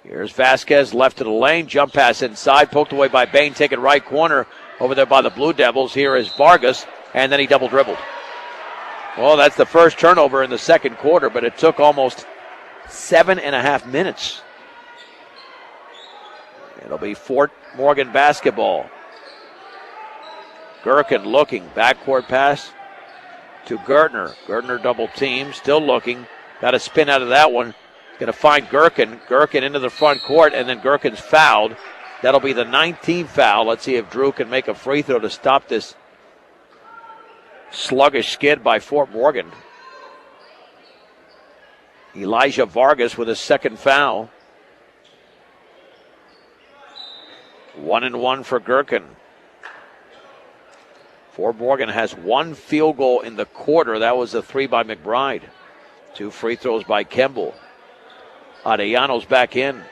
Here's Vasquez left to the lane. Jump pass inside, poked away by Bain. Taken right corner over there by the Blue Devils. Here is Vargas, and then he double dribbled. Well, that's the first turnover in the second quarter, but it took almost 7.5 minutes. It'll be Fort Morgan basketball. Gherkin looking. Backcourt pass to Gertner. Gertner double team. Still looking. Got a spin out of that one. Going to find Gherkin. Gherkin into the front court, and then Gherkin's fouled. That'll be the 19th foul. Let's see if Drew can make a free throw to stop this sluggish skid by Fort Morgan. Elijah Vargas with his 2nd foul. 1-1 for Gherkin. Fort Morgan has 1 field goal in the quarter. That was a 3 by McBride. 2 free throws by Kemble. Arellano's back in.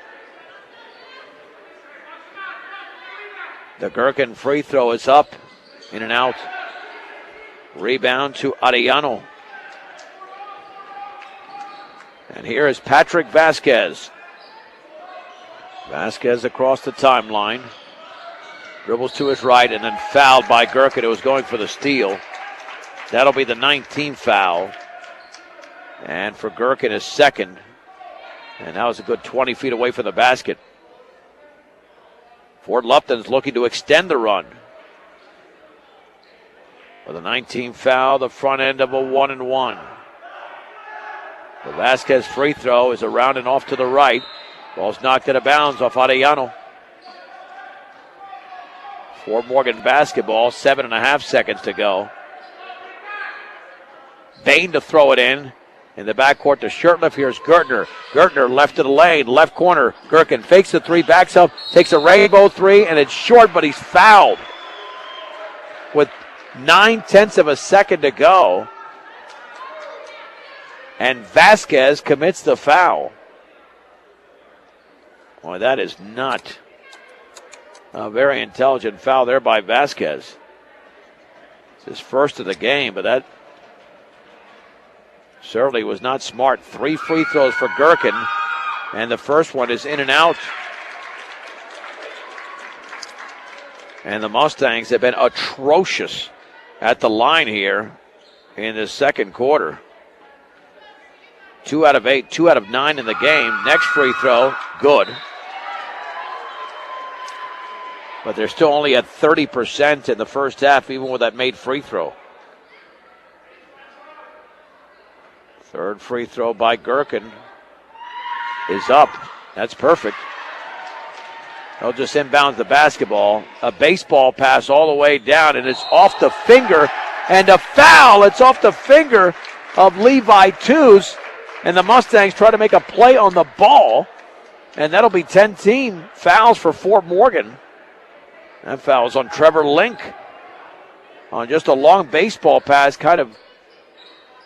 The Gherkin free throw is up. In and out. Rebound to Arellano. And here is Patrick Vasquez. Vasquez across the timeline. Dribbles to his right and then fouled by Gherkin, who was going for the steal. That'll be the 19th foul. And for Gherkin, his 2nd. And that was a good 20 feet away from the basket. Fort Lupton's looking to extend the run. For the 19th foul, the front end of a 1-1. The Vasquez free throw is around and off to the right. Ball's knocked out of bounds off Arellano. Fort Morgan basketball, 7.5 seconds to go. Bain to throw it in the backcourt to Shurtleff. Here's Gertner. Gertner left to the lane, left corner. Gherkin fakes the 3, backs up, takes a rainbow 3, and it's short, but he's fouled. With 9/10 of a second to go. And Vasquez commits the foul. Boy, that is not a very intelligent foul there by Vasquez. It's his first of the game, but that certainly was not smart. 3 free throws for Gherkin, and the first one is in and out. And the Mustangs have been atrocious at the line here in the second quarter. 2 out of 8, 2 out of 9 in the game. Next free throw, good. But they're still only at 30% in the first half, even with that made free throw. 3rd free throw by Gherkin is up. That's perfect. They'll just inbound the basketball. A baseball pass all the way down, and it's off the finger. And a foul. It's off the finger of Levi Tews. And the Mustangs try to make a play on the ball. And that'll be 10 team fouls for Fort Morgan. That foul is on Trevor Link. On just a long baseball pass, kind of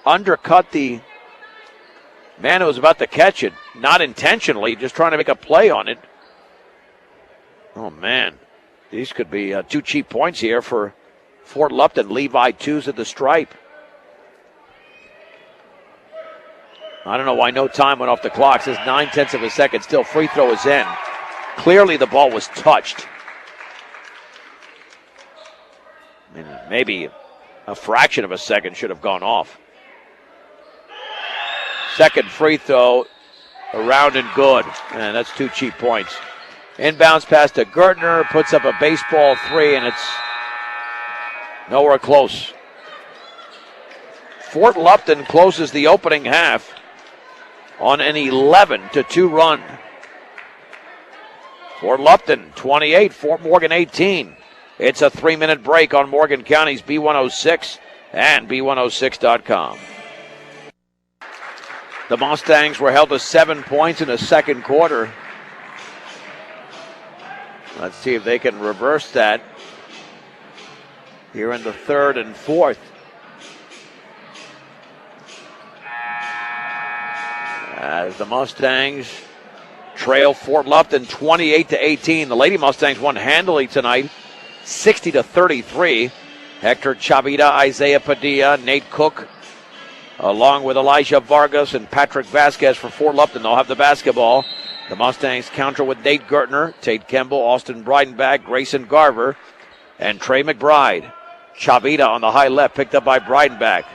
undercut the man who was about to catch it. Not intentionally, just trying to make a play on it. Oh, man. These could be 2 cheap points here for Fort Lupton. Levi Tews at the stripe. I don't know why no time went off the clock. It says 9/10 of a second. Still, free throw is in. Clearly the ball was touched. I mean, maybe a fraction of a second should have gone off. Second free throw, around and good. And that's 2 cheap points. Inbounds pass to Gertner, puts up a baseball 3, and it's nowhere close. Fort Lupton closes the opening half on an 11-2 run. Fort Lupton 28, Fort Morgan 18. It's a 3-minute break on Morgan County's B106 and B106.com. The Mustangs were held to 7 points in the second quarter. Let's see if they can reverse that here in the third and fourth. As the Mustangs trail Fort Lupton 28-18. The Lady Mustangs won handily tonight, 60-33. Hector Chavita, Isaiah Padilla, Nate Cook, along with Elijah Vargas and Patrick Vasquez for Fort Lupton. They'll have the basketball. The Mustangs counter with Nate Gertner, Tate Kemble, Austin Breidenbach, Grayson Garver, and Trey McBride. Chavita on the high left, picked up by Breidenbach.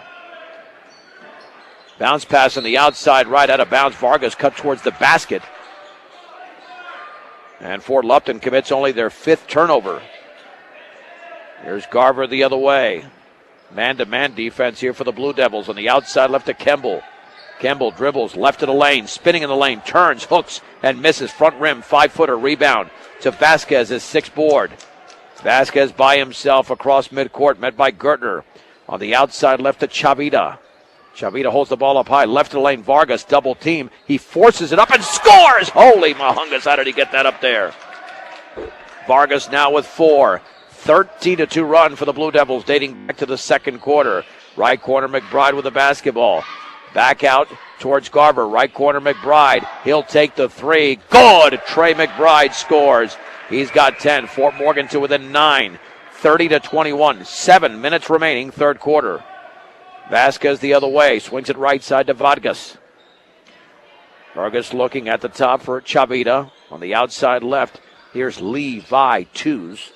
Bounce pass on the outside, right out of bounds. Vargas cut towards the basket. And Fort Lupton commits only their 5th turnover. Here's Garver the other way. Man-to-man defense here for the Blue Devils. On the outside, left to Kemble. Kemble dribbles left of the lane, spinning in the lane, turns, hooks, and misses. Front rim, 5-footer, rebound to Vasquez, his 6th board. Vasquez by himself across midcourt, met by Gertner. On the outside, left to Chavita. Chavita holds the ball up high, left of the lane, Vargas, double team. He forces it up and scores! Holy Mahungus, how did he get that up there? Vargas now with 4. 13-2 run for the Blue Devils, dating back to the second quarter. Right corner, McBride with the basketball. Back out towards Garver. Right corner, McBride. He'll take the 3. Good! Trey McBride scores. He's got 10. Fort Morgan to within 9. 30-21. 7 minutes remaining, third quarter. Vasquez the other way. Swings it right side to Vargas. Vargas looking at the top for Chavita. On the outside left, here's Levi Tews.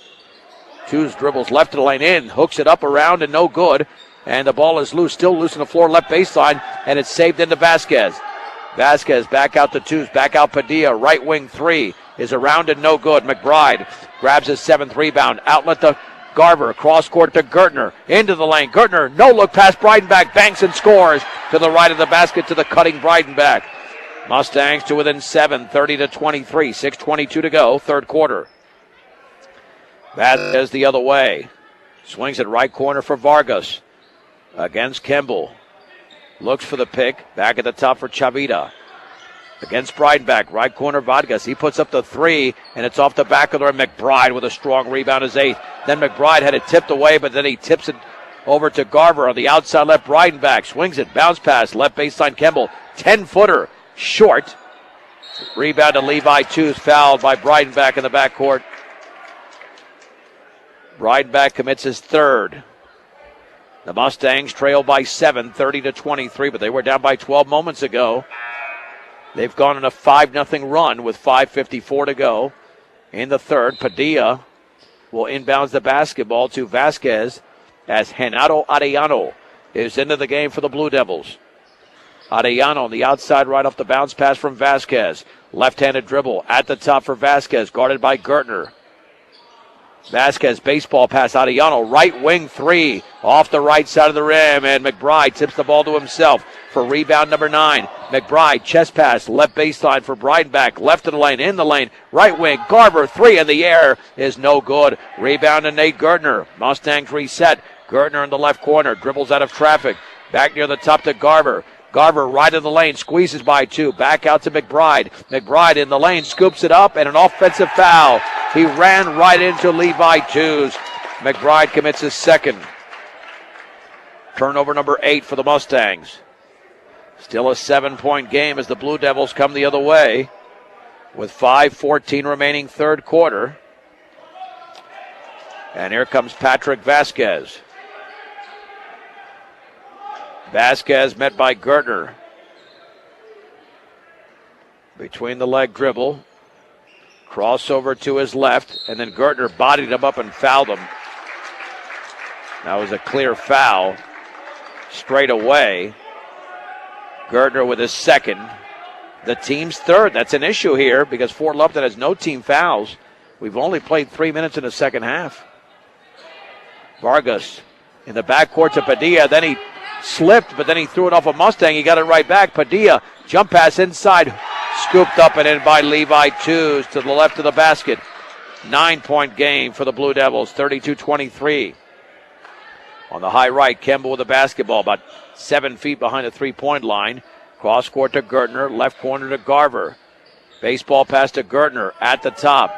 Tews dribbles left to the lane in. Hooks it up around and no good. And the ball is loose, still loose on the floor, left baseline, and it's saved into Vasquez. Vasquez back out to Tews, back out Padilla, right wing 3 is around and no good. McBride grabs his 7th rebound, outlet to Garver, cross court to Gertner, into the lane. Gertner, no look past Breidenbach, banks and scores to the right of the basket to the cutting Breidenbach. Mustangs to within 7, 30-23, 6:22 to go, third quarter. Vasquez the other way, swings it right corner for Vargas. Against Kemble. Looks for the pick. Back at the top for Chavita. Against Breidenbach. Right corner Vargas. He puts up the 3, and it's off the back of the rim. McBride with a strong rebound, his 8th. Then McBride had it tipped away, but then he tips it over to Garver on the outside left. Breidenbach swings it. Bounce pass. Left baseline Kemble. 10-footer. Short. Rebound to Levi Tews. Fouled by Breidenbach in the backcourt. Breidenbach commits his 3rd. The Mustangs trail by 7, 30-23, but they were down by 12 moments ago. They've gone on a 5-0 run with 5:54 to go in the third. Padilla will inbounds the basketball to Vasquez as Renato Arellano is into the game for the Blue Devils. Arellano on the outside right off the bounce pass from Vasquez. Left-handed dribble at the top for Vasquez, guarded by Gertner. Vasquez, baseball pass, Arellano, right wing 3, off the right side of the rim, and McBride tips the ball to himself for rebound number 9. McBride, chest pass, left baseline for Breidenbach, left of the lane, in the lane, right wing, Garver, 3 in the air is no good. Rebound to Nate Gertner. Mustangs reset. Gertner in the left corner, dribbles out of traffic, back near the top to Garver. Garver right of the lane, squeezes by 2. Back out to McBride. McBride in the lane, scoops it up, and an offensive foul. He ran right into Levi Tews. McBride commits his 2nd. Turnover number 8 for the Mustangs. Still a 7-point game as the Blue Devils come the other way with 5:14 remaining third quarter. And here comes Patrick Vasquez. Vasquez met by Gertner. Between the leg dribble. Crossover to his left, and then Gertner bodied him up and fouled him. That was a clear foul. Straight away. Gertner with his 2nd. The team's 3rd. That's an issue here because Fort Lupton has no team fouls. We've only played 3 minutes in the second half. Vargas in the backcourt to Padilla. Then he slipped, but then he threw it off a Mustang. He got it right back. Padilla, jump pass inside. scooped up and in by Levi Tews to the left of the basket. 9-point game for the Blue Devils, 32-23. On the high right, Kemble with the basketball, about 7 feet behind the three-point line. Cross court to Gertner, left corner to Garver. Baseball pass to Gertner at the top.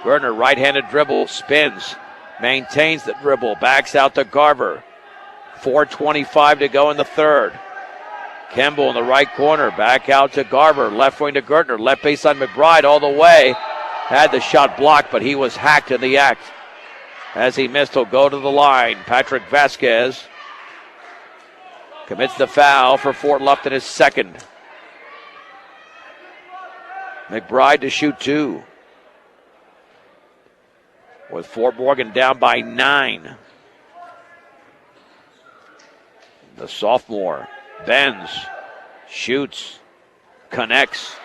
Gertner, right-handed dribble, spins, maintains the dribble, backs out to Garver. 4:25 to go in the third. Kemble in the right corner, back out to Garver, left wing to Gertner, left baseline McBride all the way. Had the shot blocked, but he was hacked in the act. As he missed, he'll go to the line. Patrick Vasquez commits the foul for Fort Lupton, his second. McBride to shoot 2. With Fort Morgan down by 9. The sophomore bends, shoots, connects.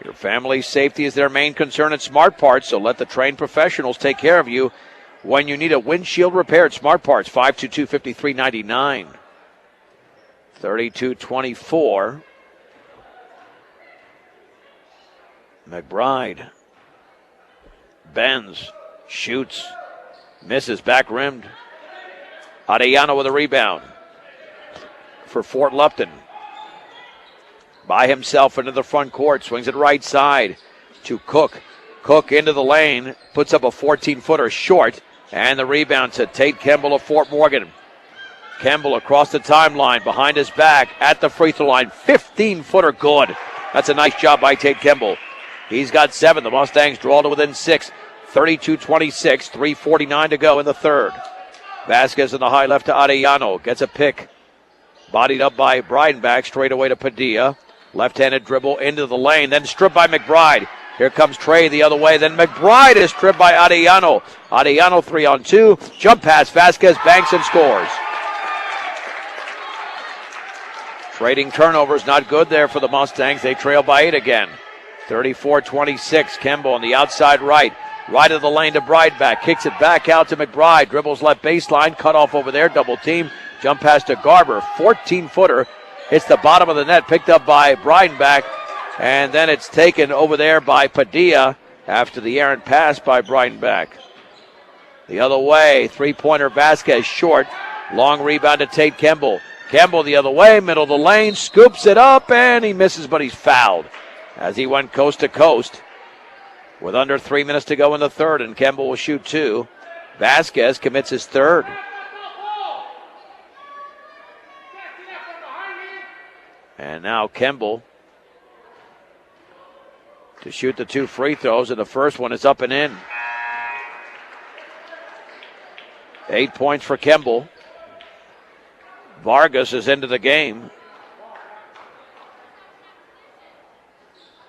Your family's safety is their main concern at Smart Parts, so let the trained professionals take care of you when you need a windshield repair at Smart Parts. 522-5399. 32-24. McBride bends, shoots, misses, back rimmed. Arellano with a rebound for Fort Lupton. By himself into the front court, swings it right side to Cook. Cook into the lane, puts up a 14-footer short, and the rebound to Tate Kemble of Fort Morgan. Kemble across the timeline, behind his back, at the free throw line, 15-footer good. That's a nice job by Tate Kemble. He's got 7. The Mustangs draw to within 6. 32-26, 3:49 to go in the third. Vasquez in the high left to Arellano, gets a pick. Bodied up by Breidenbach, straight away to Padilla. Left-handed dribble into the lane, then stripped by McBride. Here comes Trey the other way, then McBride is stripped by Arellano. Arellano 3-on-2, jump pass, Vasquez banks and scores. Trading turnovers, not good there for the Mustangs. They trail by 8 again. 34-26, Kemble on the outside right. Right of the lane to Breidenbach, kicks it back out to McBride, dribbles left baseline, cut off over there, double team, jump pass to Garver, 14-footer, hits the bottom of the net, picked up by Breidenbach, and then it's taken over there by Padilla after the errant pass by Breidenbach. The other way, three-pointer Vasquez short, long rebound to Tate Kemble. Kemble the other way, middle of the lane, scoops it up, and he misses, but he's fouled as he went coast to coast. With under 3 minutes to go in the third, and Kemble will shoot 2. Vasquez commits his third. And now Kemble to shoot the 2 free throws, and the first one is up and in. 8 points for Kemble. Vargas is into the game.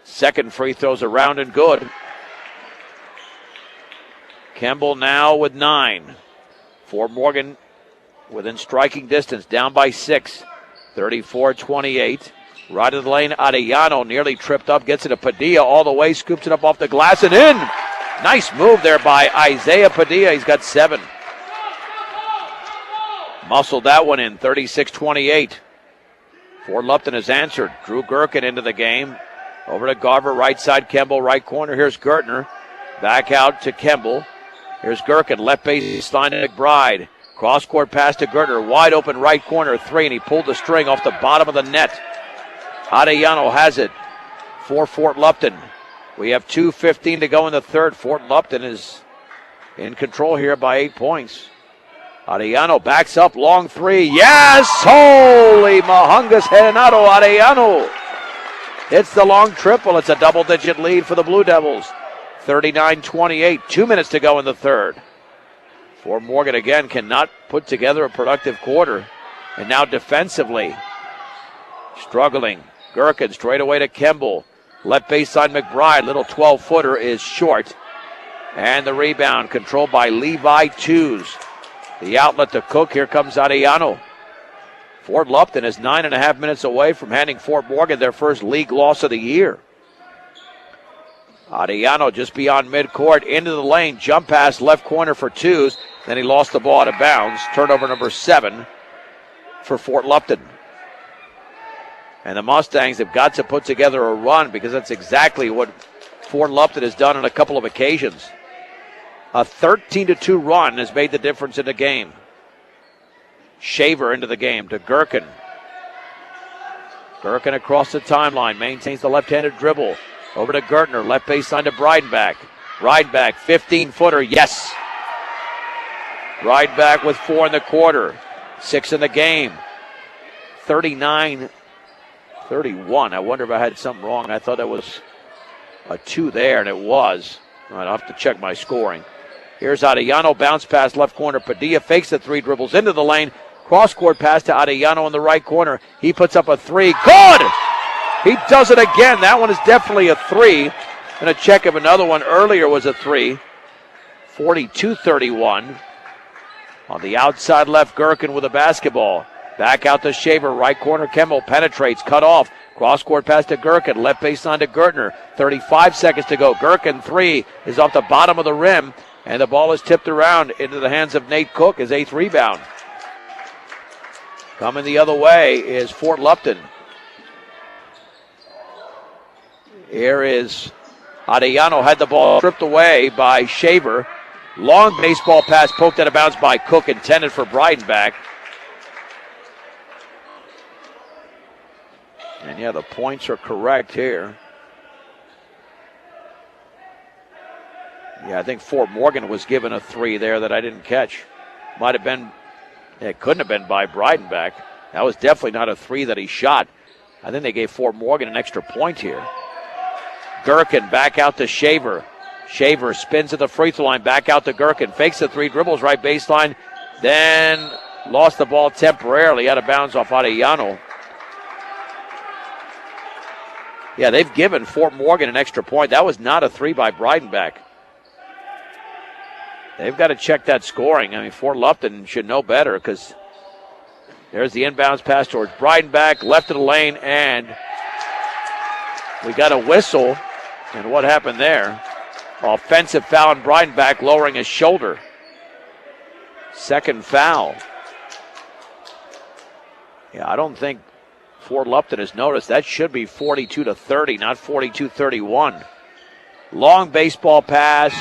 Second free throws around and good. Kemble now with 9. Fort Morgan within striking distance, down by 6. 34-28. Right of the lane, Arellano nearly tripped up, gets it to Padilla all the way, scoops it up off the glass and in. Nice move there by Isaiah Padilla. He's got 7. Muscled that one in, 36-28. Fort Lupton has answered. Drew Gherkin into the game. Over to Garver, right side, Kemble, right corner. Here's Gertner. Back out to Kemble. Here's Gherkin, left baseline to McBride. Cross-court pass to Gertner, wide open right corner, 3, and he pulled the string off the bottom of the net. Arellano has it for Fort Lupton. We have 2:15 to go in the third. Fort Lupton is in control here by 8 points. Arellano backs up, long 3. Yes! Holy Mahungus Renato Arellano. It's the long triple. It's a double-digit lead for the Blue Devils. 39-28, 2 minutes to go in the third. Fort Morgan again cannot put together a productive quarter. And now defensively, struggling. Gherkin straight away to Kemble. Left baseline McBride, little 12-footer is short. And the rebound controlled by Levi Tews. The outlet to Cook, here comes Arellano. Fort Lupton is 9.5 minutes away from handing Fort Morgan their first league loss of the year. Arellano just beyond midcourt, into the lane, jump pass left corner for Tews. Then he lost the ball out of bounds. Turnover number 7 for Fort Lupton. And the Mustangs have got to put together a run because that's exactly what Fort Lupton has done on a couple of occasions. A 13-2 run has made the difference in the game. Shaver into the game to Gherkin. Gherkin across the timeline, maintains the left-handed dribble. Over to Gertner, left baseline to Breidenbach. Breidenbach, 15-footer, yes. Breidenbach with 4 in the quarter, 6 in the game. 39-31. I wonder if I had something wrong. I thought that was a 2 there, and it was. All right, I'll have to check my scoring. Here's Arellano, bounce pass left corner. Padilla fakes the 3, dribbles into the lane. Cross-court pass to Arellano in the right corner. He puts up a 3. Good! He does it again. That one is definitely a 3. And a check of another one earlier was a 3. 42-31. On the outside left, Gherkin with a basketball. Back out to Shaver, right corner. Kemmel penetrates, cut off. Cross-court pass to Gherkin, left baseline to Gertner. 35 seconds to go. Gherkin 3 is off the bottom of the rim, and the ball is tipped around into the hands of Nate Cook, his 8th rebound. Coming the other way is Fort Lupton. Here is Arellano, had the ball stripped away by Shaver. Long baseball pass poked out of bounds by Cook, intended for Breidenbach. And yeah, the points are correct here. Yeah, I think Fort Morgan was given a 3 there that I didn't catch. Might have been, it couldn't have been by Breidenbach. That was definitely not a 3 that he shot. I think they gave Fort Morgan an extra point here. Gherkin back out to Shaver. Shaver spins at the free throw line, back out to Gherkin. Fakes the 3, dribbles right baseline. Then lost the ball temporarily out of bounds off Arellano. Yeah, they've given Fort Morgan an extra point. That was not a 3 by Breidenbach. They've got to check that scoring. I mean, Fort Lupton should know better because there's the inbounds pass towards Breidenbach, left of the lane, and we got a whistle. And what happened there? Offensive foul on Breidenbach, lowering his shoulder. Second foul. Yeah, I don't think Fort Lupton has noticed. That should be 42-30, not 42-31. Long baseball pass.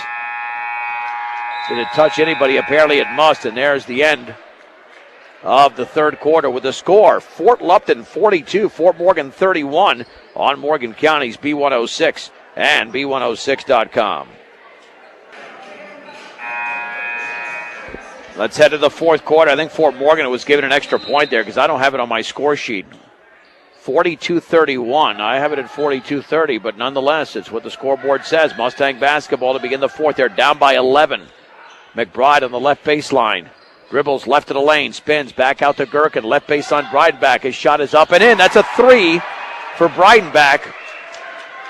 Did it touch anybody? Apparently it must, and there's the end of the third quarter with the score. Fort Lupton 42, Fort Morgan 31 on Morgan County's B106 and B106.com. Let's head to the fourth quarter. I think Fort Morgan was given an extra point there because I don't have it on my score sheet. 42-31. I have it at 42-30, but nonetheless, it's what the scoreboard says. Mustang basketball to begin the fourth. They're down by 11. McBride on the left baseline. Dribbles left of the lane. Spins back out to Gherkin. Left baseline, Breidenbach. His shot is up and in. That's a 3 for Breidenbach.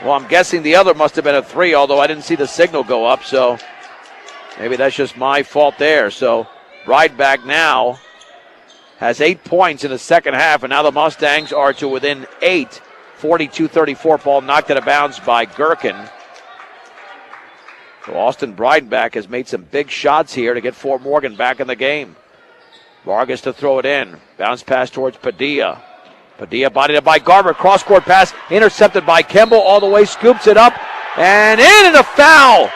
Well, I'm guessing the other must have been a 3, although I didn't see the signal go up, so maybe that's just my fault there. So Breidenbach now has 8 points in the second half, and now the Mustangs are to within 8. 42-34. Ball knocked out of bounds by Gherkin. So Austin Breidenbach has made some big shots here to get Fort Morgan back in the game. Vargas to throw it in. Bounce pass towards Padilla. Padilla bodied up by Garber. Cross-court pass intercepted by Kemble. All the way, scoops it up. And in, and a foul.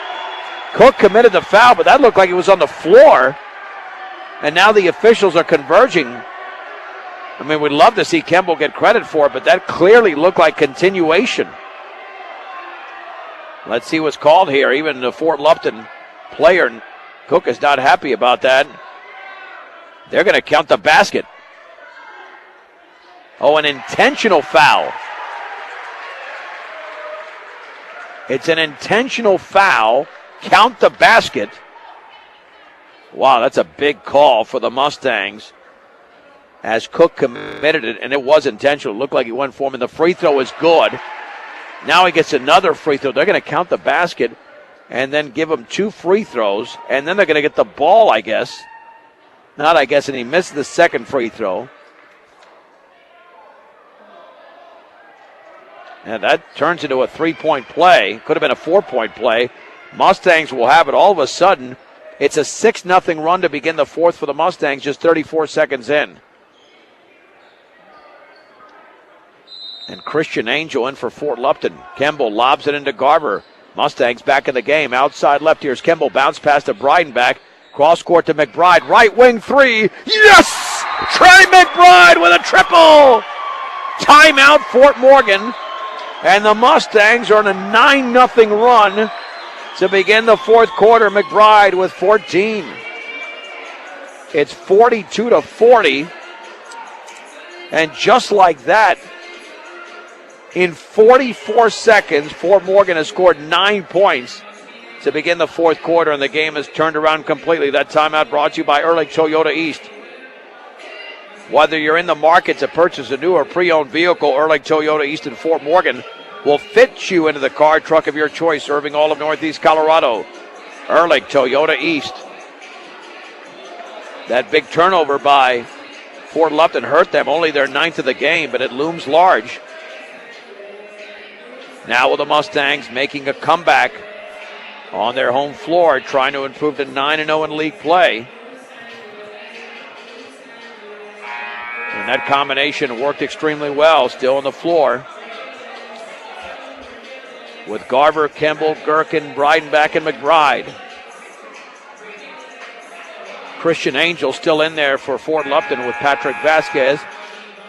Cook committed the foul, but that looked like it was on the floor. And now the officials are converging. I mean, we'd love to see Kemble get credit for it, but that clearly looked like continuation. Let's see what's called here. Even the Fort Lupton player, Cook, is not happy about that. They're going to count the basket. Oh, an intentional foul. It's an intentional foul. Count the basket. Wow, that's a big call for the Mustangs as Cook committed it, and it was intentional. It looked like he went for him, and the free throw is good. Now he gets another free throw. They're going to count the basket and then give him 2 free throws, and then they're going to get the ball, I guess. Not, I guess, and he missed the second free throw. And that turns into a 3-point play. Could have been a 4-point play. Mustangs will have it. All of a sudden, it's a 6-0 run to begin the fourth for the Mustangs, just 34 seconds in. And Christian Angel in for Fort Lupton. Kemble lobs it into Garver. Mustangs back in the game. Outside left, here's Kemble. Bounce pass to Breidenbach. Cross court to McBride. Right wing three. Yes! Trey McBride with a triple! Timeout, Fort Morgan. And the Mustangs are on a 9-0 run to begin the fourth quarter. McBride with 14. It's 42-40. And just like that, in 44 seconds, Fort Morgan has scored 9 points to begin the fourth quarter, and the game has turned around completely. That timeout brought to you by Ehrlich Toyota East. Whether you're in the market to purchase a new or pre-owned vehicle, Ehrlich Toyota East in Fort Morgan will fit you into the car truck of your choice, serving all of Northeast Colorado. Ehrlich Toyota East. That big turnover by Fort Lupton hurt them, only their 9th of the game, but it looms large. Now with the Mustangs making a comeback on their home floor, trying to improve to 9-0 in league play. And that combination worked extremely well, still on the floor. With Garver, Kemble, Gherkin, Breidenbach, and McBride. Christian Angel still in there for Fort Lupton with Patrick Vasquez,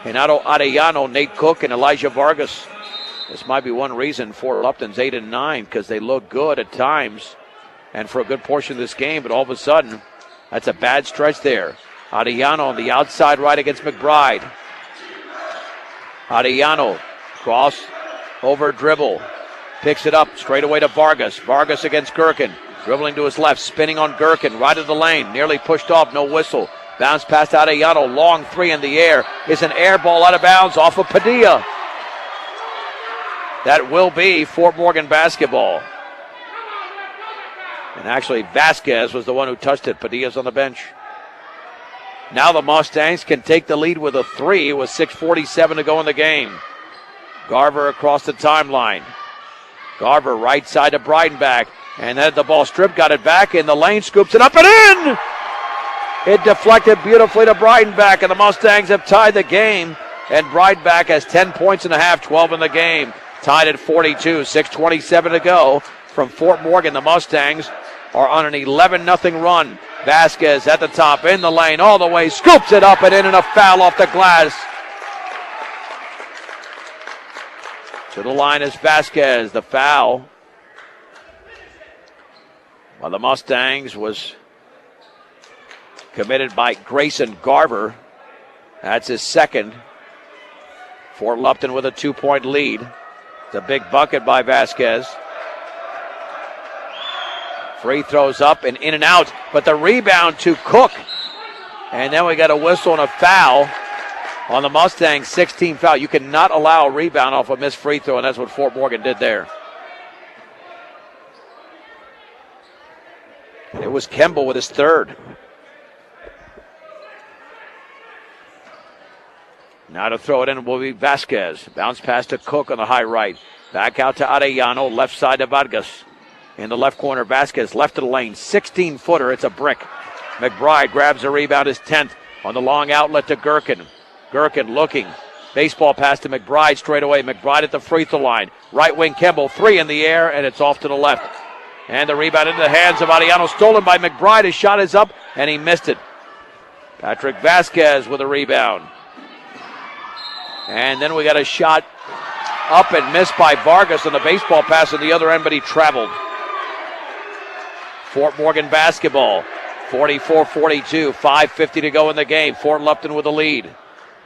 Renato Arellano, Nate Cook, and Elijah Vargas. This might be one reason Fort Lupton's 8-9, because they look good at times and for a good portion of this game, but all of a sudden, that's a bad stretch there. Arellano on the outside right against McBride. Arellano, cross, over dribble, picks it up straight away to Vargas. Vargas against Gherkin, dribbling to his left, spinning on Gherkin, right of the lane, nearly pushed off, no whistle. Bounce past Arellano, long three in the air, is an air ball out of bounds off of Padilla. That will be Fort Morgan basketball. And actually, Vasquez was the one who touched it. Padilla's on the bench. Now the Mustangs can take the lead with a three with 6:47 to go in the game. Garver across the timeline. Garver right side to Breidenbach. And then the ball stripped, got it back in the lane, scoops it up and in! It deflected beautifully to Breidenbach, and the Mustangs have tied the game. And Breidenbach has 10 points in the half, 12 in the game. Tied at 42, 6:27 to go from Fort Morgan. The Mustangs are on an 11-0 run. Vasquez at the top, in the lane, all the way, scoops it up and in, and a foul off the glass. To the line is Vasquez. The foul by the Mustangs was committed by Grayson Garver. That's his second. Fort Lupton with a 2-point lead. It's a big bucket by Vasquez. Free throws up and in and out, but the rebound to Cook. And then we got a whistle and a foul on the Mustangs, 16 foul. You cannot allow a rebound off a missed free throw, and that's what Fort Morgan did there. And it was Kemble with his third. Now to throw it in will be Vasquez. Bounce pass to Cook on the high right. Back out to Arellano, left side to Vargas. In the left corner, Vasquez left of the lane. 16-footer, it's a brick. McBride grabs the rebound, his 10th. On the long outlet to Gherkin. Gherkin looking. Baseball pass to McBride straight away. McBride at the free throw line. Right wing Kemble, three in the air, and it's off to the left. And the rebound into the hands of Arellano, stolen by McBride. His shot is up, and he missed it. Patrick Vasquez with a rebound. And then we got a shot up and missed by Vargas on the baseball pass on the other end, but he traveled. Fort Morgan basketball, 44-42, 5:50 to go in the game. Fort Lupton with the lead.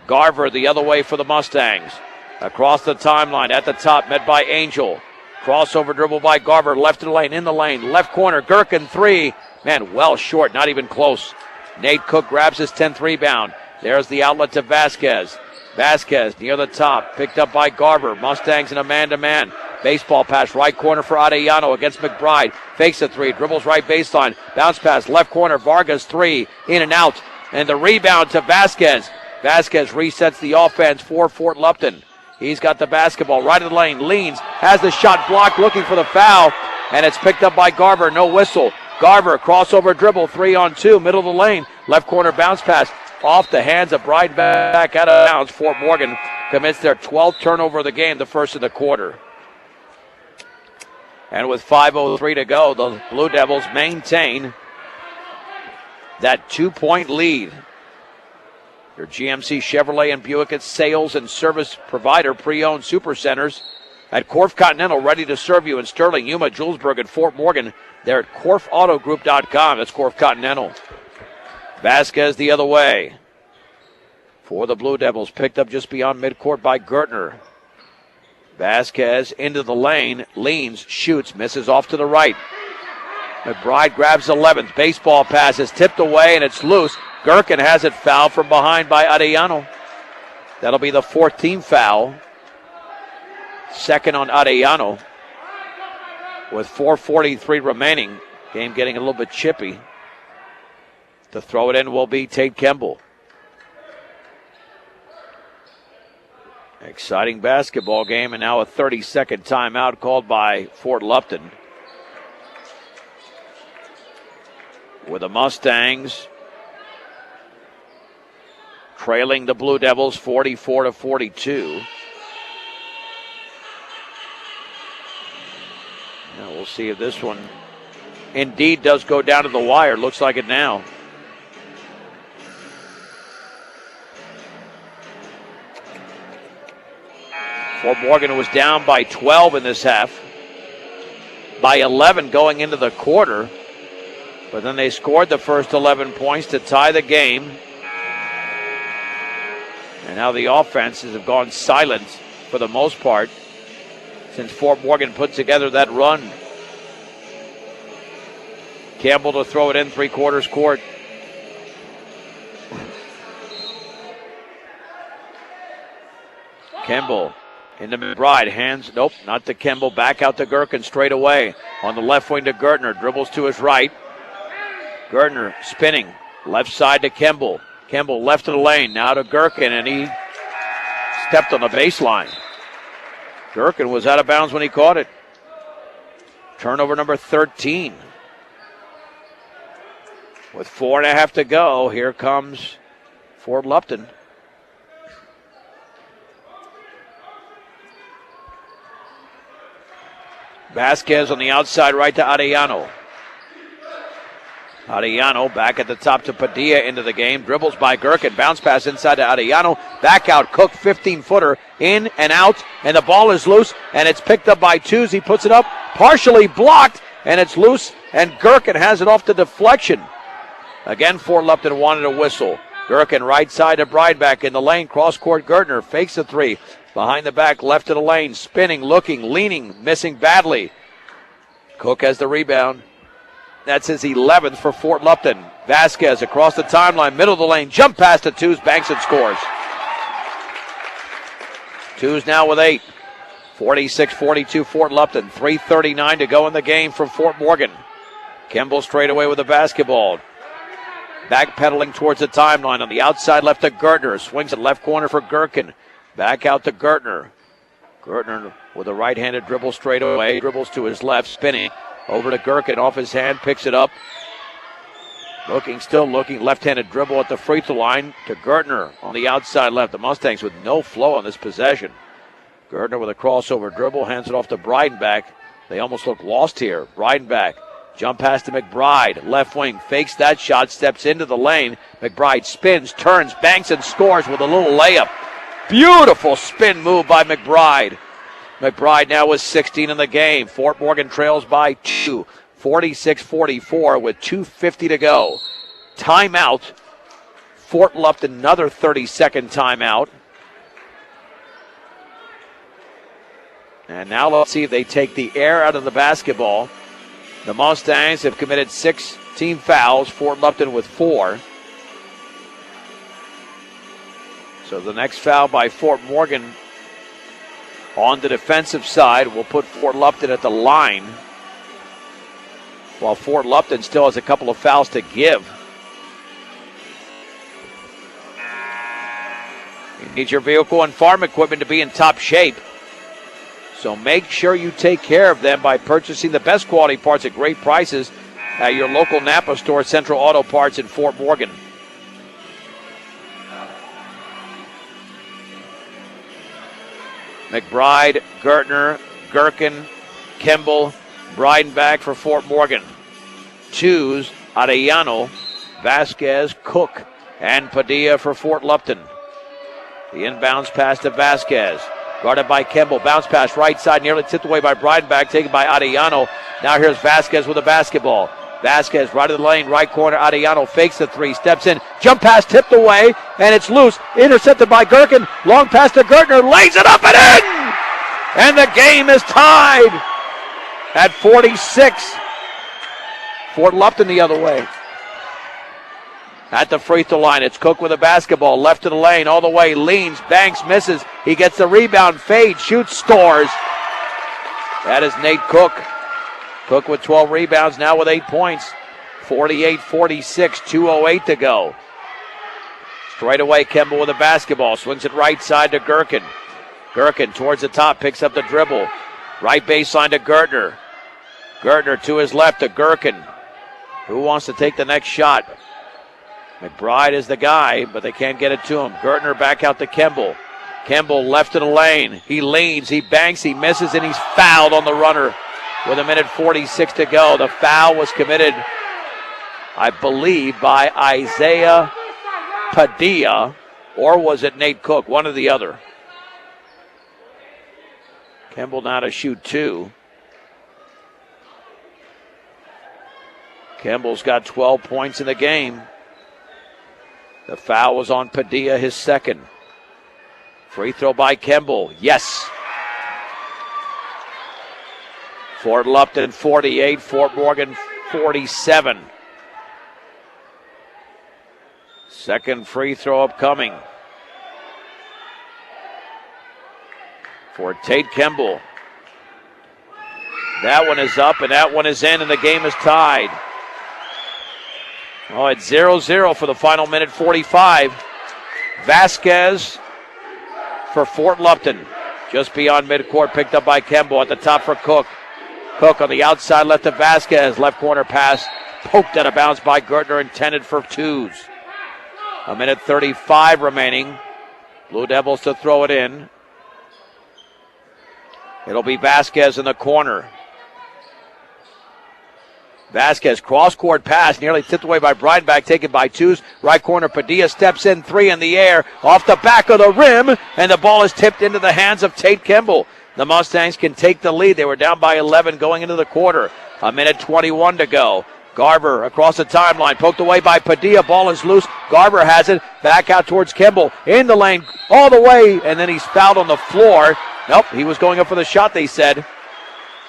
Garver the other way for the Mustangs. Across the timeline, at the top, met by Angel. Crossover dribble by Garver, left of the lane, in the lane, left corner, Gherkin three. Man, well short, not even close. Nate Cook grabs his 10th rebound. There's the outlet to Vasquez. Vasquez near the top, picked up by Garver. Mustangs in a man-to-man. Baseball pass, right corner for Arellano against McBride. Fakes a three, dribbles right baseline. Bounce pass, left corner, Vargas three, in and out. And the rebound to Vasquez. Vasquez resets the offense for Fort Lupton. He's got the basketball right in the lane, leans, has the shot blocked, looking for the foul. And it's picked up by Garver, no whistle. Garver, crossover dribble, 3-on-2, middle of the lane. Left corner bounce pass. Off the hands of Breidenbach, out of bounds. Fort Morgan commits their 12th turnover of the game, the first of the quarter. And with 5:03 to go, the Blue Devils maintain that 2-point lead. Your GMC Chevrolet and Buick sales and service provider, pre-owned supercenters at Corf Continental, ready to serve you in Sterling, Yuma, Julesburg, and Fort Morgan. They're at CorfAutoGroup.com. That's Corf Continental. Vasquez the other way for the Blue Devils, picked up just beyond midcourt by Gertner. Vasquez into the lane, leans, shoots, misses off to the right. McBride grabs 11th. Baseball pass is tipped away and it's loose. Gherkin has it fouled from behind by Arellano. That'll be the 14th foul. Second on Arellano. With 4:43 remaining. Game getting a little bit chippy. To throw it in will be Tate Kemble. Exciting basketball game, and now a 30-second timeout called by Fort Lupton. With the Mustangs trailing the Blue Devils 44-42. Now we'll see if this one indeed does go down to the wire. Looks like it now. Fort Morgan was down by 12 in this half, by 11 going into the quarter, but then they scored the first 11 points to tie the game. And now the offenses have gone silent for the most part since Fort Morgan put together that run. Campbell to throw it in, three-quarters court. Kemble into McBride, hands, nope, not to Kemble, back out to Gherkin straight away. On the left wing to Gertner, dribbles to his right. Gertner spinning, left side to Kemble. Kemble left of the lane, now to Gherkin, and he stepped on the baseline. Gherkin was out of bounds when he caught it. Turnover number 13. With 4.5 to go, here comes Fort Lupton. Vasquez on the outside right to Arellano. Arellano back at the top to Padilla into the game. Dribbles by Gherkin. Bounce pass inside to Arellano. Back out. Cook 15-footer. In and out. And the ball is loose. And it's picked up by Tews. He puts it up. Partially blocked. And it's loose. And Gherkin has it off the deflection. Again, Fort Lupton wanted a whistle. Gherkin right side to Breidenbach in the lane. Cross court Gertner. Fakes a three. Behind the back, left of the lane. Spinning, looking, leaning, missing badly. Cook has the rebound. That's his 11th for Fort Lupton. Vasquez across the timeline, middle of the lane. Jump pass to Tews, banks and scores. Tews now with 8. 46-42 Fort Lupton. 3:39 to go in the game for Fort Morgan. Kemble straight away with the basketball. Backpedaling towards the timeline on the outside left to Gertner. Swings it left corner for Gherkin. Back out to Gertner. Gertner with a right-handed dribble straight away. Dribbles to his left, spinning. Over to Gherkin, off his hand, picks it up. Looking, still looking. Left-handed dribble at the free throw line to Gertner on the outside left. The Mustangs with no flow on this possession. Gertner with a crossover dribble, hands it off to Breidenbach. They almost look lost here. Breidenbach, jump pass to McBride. Left wing, fakes that shot, steps into the lane. McBride spins, turns, banks, and scores with a little layup. Beautiful spin move by McBride. McBride now with 16 in the game. Fort Morgan trails by 2. 46-44 with 2:50 to go. Timeout. Fort Lupton, another 30-second timeout. And now let's see if they take the air out of the basketball. The Mustangs have committed 16 fouls. Fort Lupton with 4. So the next foul by Fort Morgan on the defensive side will put Fort Lupton at the line, while Fort Lupton still has a couple of fouls to give. You need your vehicle and farm equipment to be in top shape. So make sure you take care of them by purchasing the best quality parts at great prices at your local Napa store, Central Auto Parts in Fort Morgan. McBride, Gertner, Gherkin, Kimball, Breidenbach for Fort Morgan. 2s, Arellano, Vasquez, Cook, and Padilla for Fort Lupton. The inbounds pass to Vasquez. Guarded by Kimball. Bounce pass right side, nearly tipped away by Breidenbach, taken by Arellano. Now here's Vasquez with the basketball. Vasquez right of the lane, right corner. Arellano fakes the three, steps in. Jump pass tipped away, and it's loose. Intercepted by Gherkin. Long pass to Gertner, lays it up and in! And the game is tied at 46. Fort Lupton the other way. At the free throw line, it's Cook with a basketball. Left to the lane, all the way. Leans, banks, misses. He gets the rebound, fades, shoots, scores. That is Nate Cook. Cook with 12 rebounds, now with 8 points. 48-46, 2:08 to go. Straight away, Kimball with a basketball. Swings it right side to Gherkin. Gherkin towards the top, picks up the dribble. Right baseline to Gertner. Gertner to his left to Gherkin. Who wants to take the next shot? McBride is the guy, but they can't get it to him. Gertner back out to Kimball. Kimball left to the lane. He leans, he banks, he misses, and he's fouled on the runner with 1:46 to go. The foul was committed, I believe, by Isaiah Padilla, or was it Nate Cook? One or the other. Kimball now to shoot 2. Kimball's got 12 points in the game. The foul was on Padilla, his second. Free throw by Kimball. Yes. Fort Lupton 48, Fort Morgan 47. Second free throw upcoming for Tate Kimball. That one is up and that one is in, and the game is tied. Oh, it's 0-0 for the final minute 45. Vasquez for Fort Lupton. Just beyond midcourt, picked up by Kimball at the top for Cook. Cook on the outside, left to Vasquez. Left corner pass, poked out of bounds by Gertner, intended for 2s. 1:35 remaining. Blue Devils to throw it in. It'll be Vasquez in the corner. Vasquez, cross-court pass, nearly tipped away by Breidenbach, taken by 2s. Right corner, Padilla steps in, 3 in the air, off the back of the rim, and the ball is tipped into the hands of Tate Kimball. The Mustangs can take the lead. They were down by 11 going into the quarter. 1:21 to go. Garber across the timeline, poked away by Padilla. Ball is loose. Garber has it, back out towards Kimball. In the lane, all the way, and then he's fouled on the floor. Nope, he was going up for the shot, they said.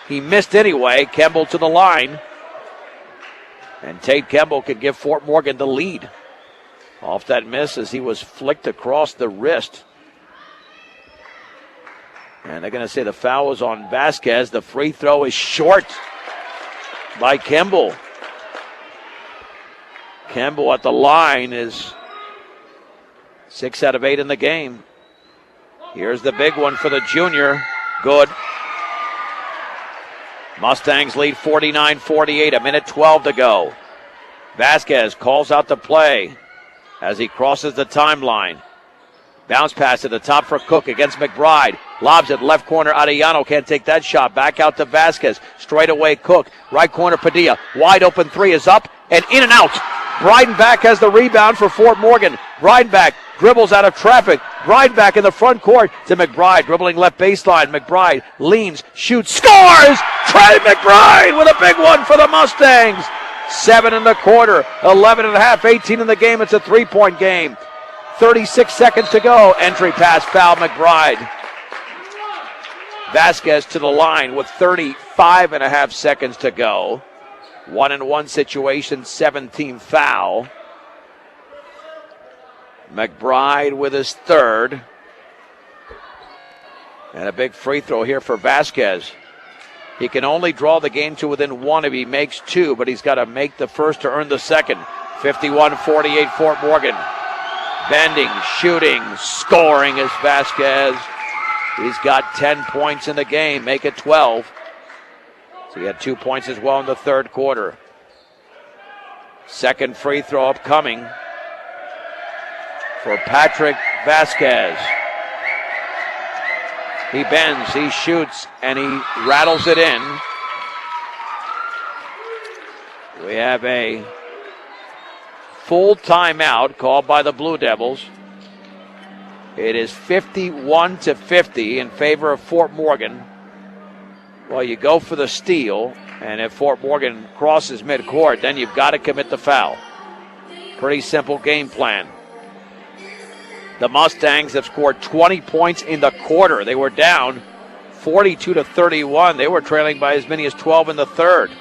He missed anyway. Kimball to the line. And Tate Kimball could give Fort Morgan the lead. Off that miss as he was flicked across the wrist. And they're going to say the foul was on Vasquez. The free throw is short by Kimball. Kimball at the line is 6 out of 8 in the game. Here's the big one for the junior. Good. Mustangs lead 49-48, 1:12 to go. Vasquez calls out the play as he crosses the timeline. Bounce pass to the top for Cook against McBride. Lobs it, left corner, Arellano can't take that shot. Back out to Vasquez. Straight away, Cook. Right corner, Padilla. Wide open 3 is up and in and out. Breidenbach has the rebound for Fort Morgan. Breidenbach dribbles out of traffic. Breidenbach in the front court to McBride. Dribbling left baseline. McBride leans, shoots, scores! Trey McBride with a big one for the Mustangs. 7 in the quarter, 11 and a half, 18 in the game. It's a 3-point game. 36 seconds to go. Entry pass, foul, McBride. Vasquez to the line with 35 and a half seconds to go. 1-and-1 situation, 7-team foul. McBride with his third. And a big free throw here for Vasquez. He can only draw the game to within 1 if he makes 2, but he's got to make the first to earn the second. 51-48 Fort Morgan. Bending, shooting, scoring is Vasquez. He's got 10 points in the game, make it 12. So he had 2 points as well in the third quarter. Second free throw upcoming for Patrick Vasquez. He bends, he shoots, and he rattles it in. We have a full timeout called by the Blue Devils. It is 51-50 in favor of Fort Morgan. Well, you go for the steal, and if Fort Morgan crosses midcourt, then you've got to commit the foul. Pretty simple game plan. The Mustangs have scored 20 points in the quarter. They were down 42-31. They were trailing by as many as 12 in the third.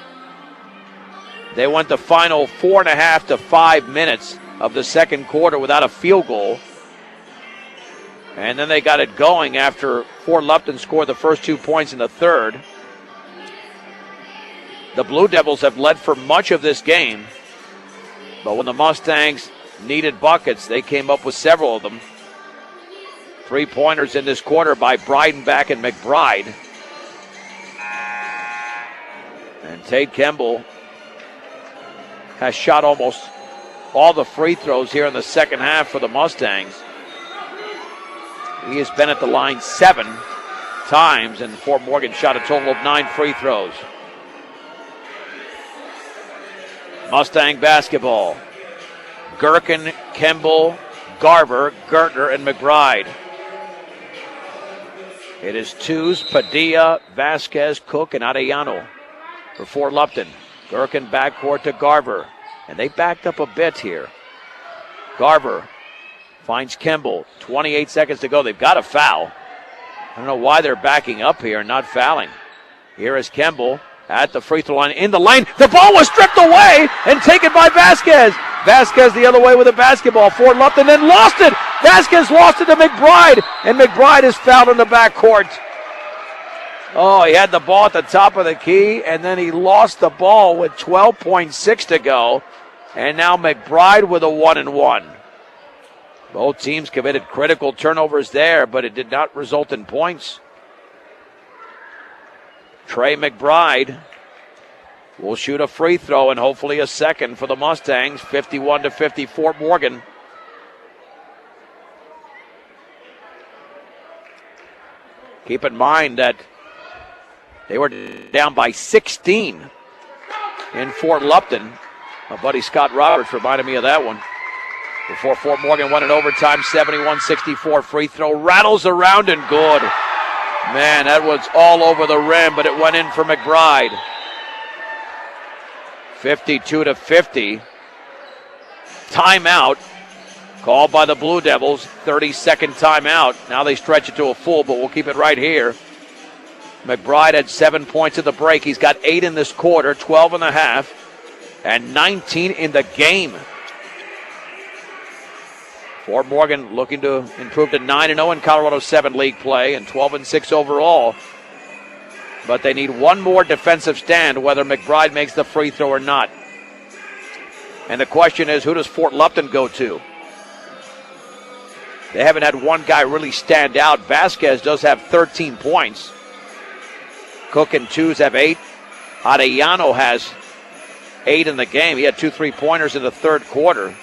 They went the final 4.5 to 5 minutes of the second quarter without a field goal. And then they got it going after Fort Lupton scored the first 2 points in the third. The Blue Devils have led for much of this game. But when the Mustangs needed buckets, they came up with several of them. 3-pointers in this quarter by Breidenbach and McBride. And Tate Kemble has shot almost all the free throws here in the second half for the Mustangs. He has been at the line 7 times, and Fort Morgan shot a total of 9 free throws. Mustang basketball. Gherkin, Kemble, Garver, Gertner, and McBride. It is twos, Padilla, Vasquez, Cook, and Arellano for Fort Lupton. Gherkin backcourt to Garver, and they backed up a bit here. Garver finds Kemble, 28 seconds to go. They've got a foul. I don't know why they're backing up here and not fouling. Here is Kemble at the free throw line in the lane. The ball was stripped away and taken by Vasquez. Vasquez the other way with the basketball. Fort Lupton then lost it. Vasquez lost it to McBride, and McBride is fouled in the backcourt. Oh, he had the ball at the top of the key, and then he lost the ball with 12.6 to go. And now McBride with a 1-and-1. Both teams committed critical turnovers there, but it did not result in points. Trey McBride will shoot a free throw and hopefully a second for the Mustangs. 51-50 Fort Morgan. Keep in mind that they were down by 16 in Fort Lupton. My buddy Scott Roberts reminded me of that one. Before Fort Morgan won in overtime, 71-64. Free throw rattles around and good. Man, that was all over the rim, but it went in for McBride. 52-50. Timeout called by the Blue Devils. 30-second timeout. Now they stretch it to a full, but we'll keep it right here. McBride had 7 points at the break. He's got 8 in this quarter, 12 and a half, and 19 in the game. Fort Morgan looking to improve to 9-0 in Colorado 7 league play and 12-6 overall. But they need one more defensive stand, whether McBride makes the free throw or not. And the question is, who does Fort Lupton go to? They haven't had one guy really stand out. Vasquez does have 13 points. Cook and twos have 8. Arellano has 8 in the game. He had 2 3-pointers in the third quarter.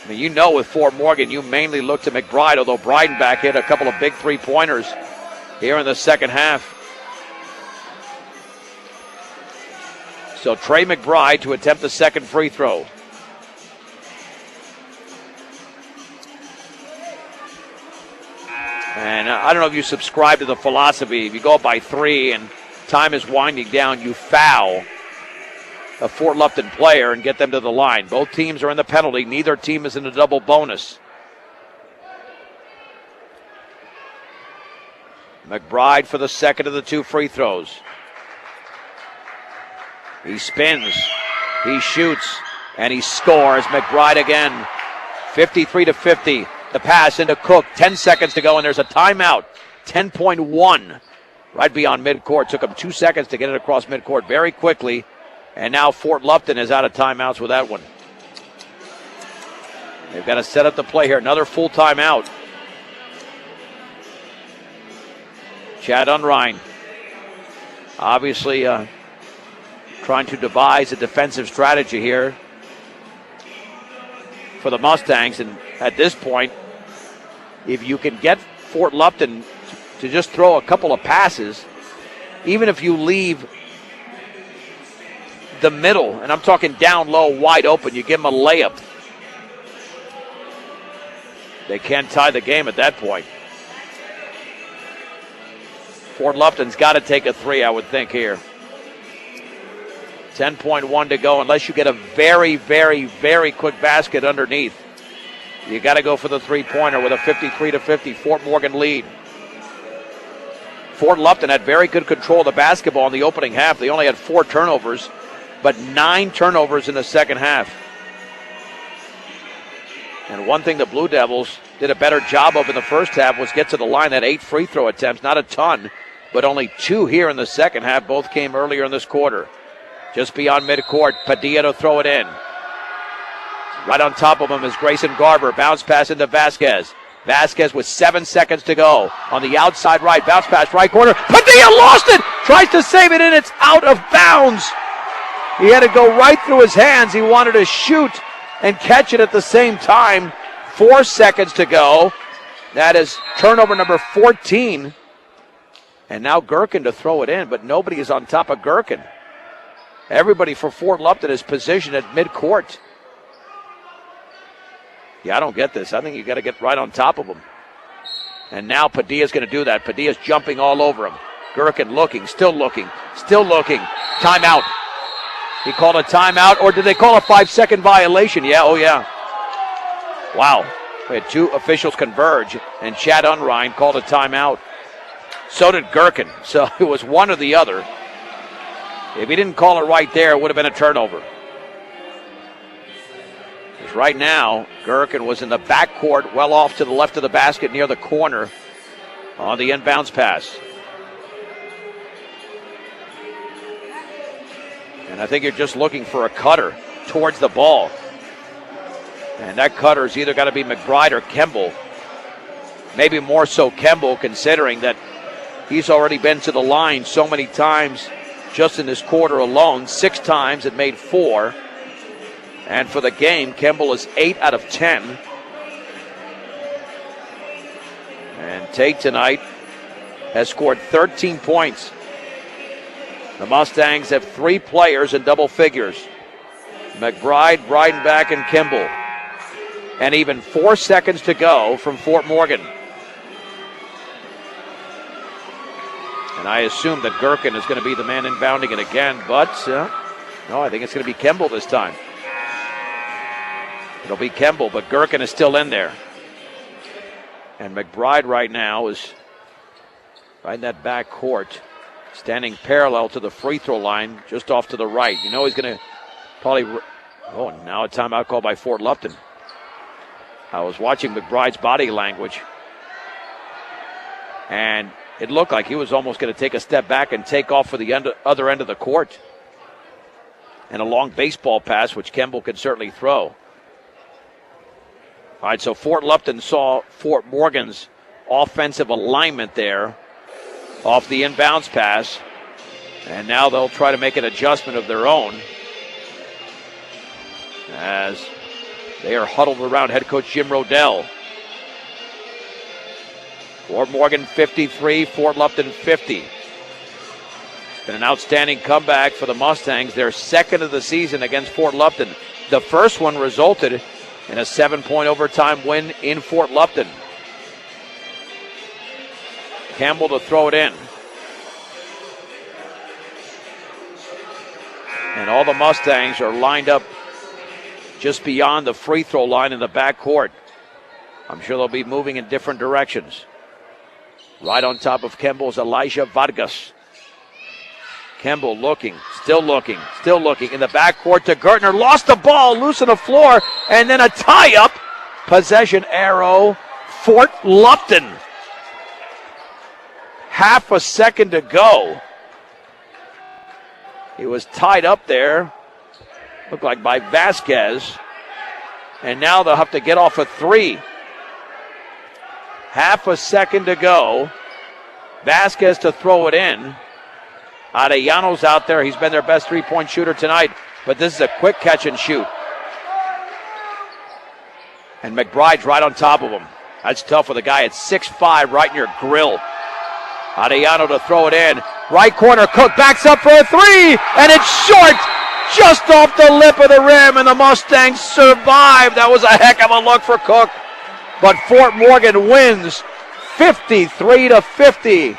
I mean, you know, with Fort Morgan, you mainly look to McBride, although Breidenbach hit a couple of big 3-pointers here in the second half. So Trey McBride to attempt the second free throw. And I don't know if you subscribe to the philosophy. If you go up by 3 and time is winding down, you foul a Fort Lupton player and get them to the line. Both teams are in the penalty. Neither team is in a double bonus. McBride for the second of the 2 free throws. He spins, he shoots, and he scores. McBride again. 53-50. The pass into Cook. 10 seconds to go, and there's a timeout. 10.1 right beyond midcourt. Took him 2 seconds to get it across midcourt very quickly. And now Fort Lupton is out of timeouts with that one. They've got to set up the play here. Another full timeout. Chad Unrein obviously trying to devise a defensive strategy here for the Mustangs. And at this point, if you can get Fort Lupton to just throw a couple of passes, even if you leave the middle, and I'm talking down low, wide open, you give them a layup. They can't tie the game at that point. Fort Lupton's got to take a three, I would think, here. 10.1 to go, unless you get a very, very, very quick basket underneath. You got to go for the three-pointer with a 53-50 Fort Morgan lead. Fort Lupton had very good control of the basketball in the opening half. They only had 4 turnovers, but 9 turnovers in the second half. And one thing the Blue Devils did a better job of in the first half was get to the line. Had 8 free throw attempts, not a ton, but only 2 here in the second half. Both came earlier in this quarter. Just beyond midcourt, Padilla to throw it in. Right on top of him is Grayson Garber. Bounce pass into Vasquez. Vasquez with 7 seconds to go. On the outside right, bounce pass right corner. Padilla lost it! Tries to save it, and it's out of bounds. He had to go right through his hands. He wanted to shoot and catch it at the same time. 4 seconds to go. That is turnover number 14. And now Gherkin to throw it in, but nobody is on top of Gherkin. Everybody for Fort Lupton is positioned at midcourt. Yeah, I don't get this. I think you got to get right on top of him. And now Padilla's going to do that. Padilla's jumping all over him. Gherkin looking, still looking, still looking. Timeout. He called a timeout, or did they call a 5-second violation? Yeah, oh yeah. Wow. We had 2 officials converge, and Chad Unrein called a timeout. So did Gherkin. So it was one or the other. If he didn't call it right there, it would have been a turnover. Because right now, Gherkin was in the backcourt, well off to the left of the basket near the corner on the inbounds pass. And I think you're just looking for a cutter towards the ball. And that cutter's either got to be McBride or Kemble. Maybe more so Kemble, considering that he's already been to the line so many times just in this quarter alone. 6 times, it made 4. And for the game, Kemble is 8 out of 10. And Tate tonight has scored 13 points. The Mustangs have 3 players in double figures. McBride, Breidenbach, and Kimball. And even 4 seconds to go from Fort Morgan. And I assume that Gherkin is going to be the man inbounding it again, but no, I think it's going to be Kemble this time. It'll be Kemble, but Gherkin is still in there. And McBride right now is right in that back court, standing parallel to the free throw line, just off to the right. You know he's going to probably... Oh, now a timeout called by Fort Lupton. I was watching McBride's body language, and it looked like he was almost going to take a step back and take off for the other end of the court. And a long baseball pass, which Kemble could certainly throw. All right, so Fort Lupton saw Fort Morgan's offensive alignment there off the inbounds pass. And now they'll try to make an adjustment of their own as they are huddled around head coach Jim Rodell. Fort Morgan 53, Fort Lupton 50. It's been an outstanding comeback for the Mustangs. Their second of the season against Fort Lupton. The first one resulted in a 7-point overtime win in Fort Lupton. Campbell to throw it in. And all the Mustangs are lined up just beyond the free throw line in the backcourt. I'm sure they'll be moving in different directions. Right on top of Kemble is Elijah Vargas. Kemble looking, still looking, still looking. In the backcourt to Gertner. Lost the ball, loose on the floor, and then a tie-up. Possession arrow, Fort Lupton. Half a second to go. He was tied up there, looked like by Vasquez. And now they'll have to get off a 3. Half a second to go. Vasquez to throw it in. Arellano's out there. He's been their best three-point shooter tonight. But this is a quick catch and shoot. And McBride's right on top of him. That's tough with a guy at 6'5" right in your grill. Arellano to throw it in. Right corner, Cook backs up for a three, and it's short, just off the lip of the rim, and the Mustangs survive. That was a heck of a look for Cook. But Fort Morgan wins 53-50,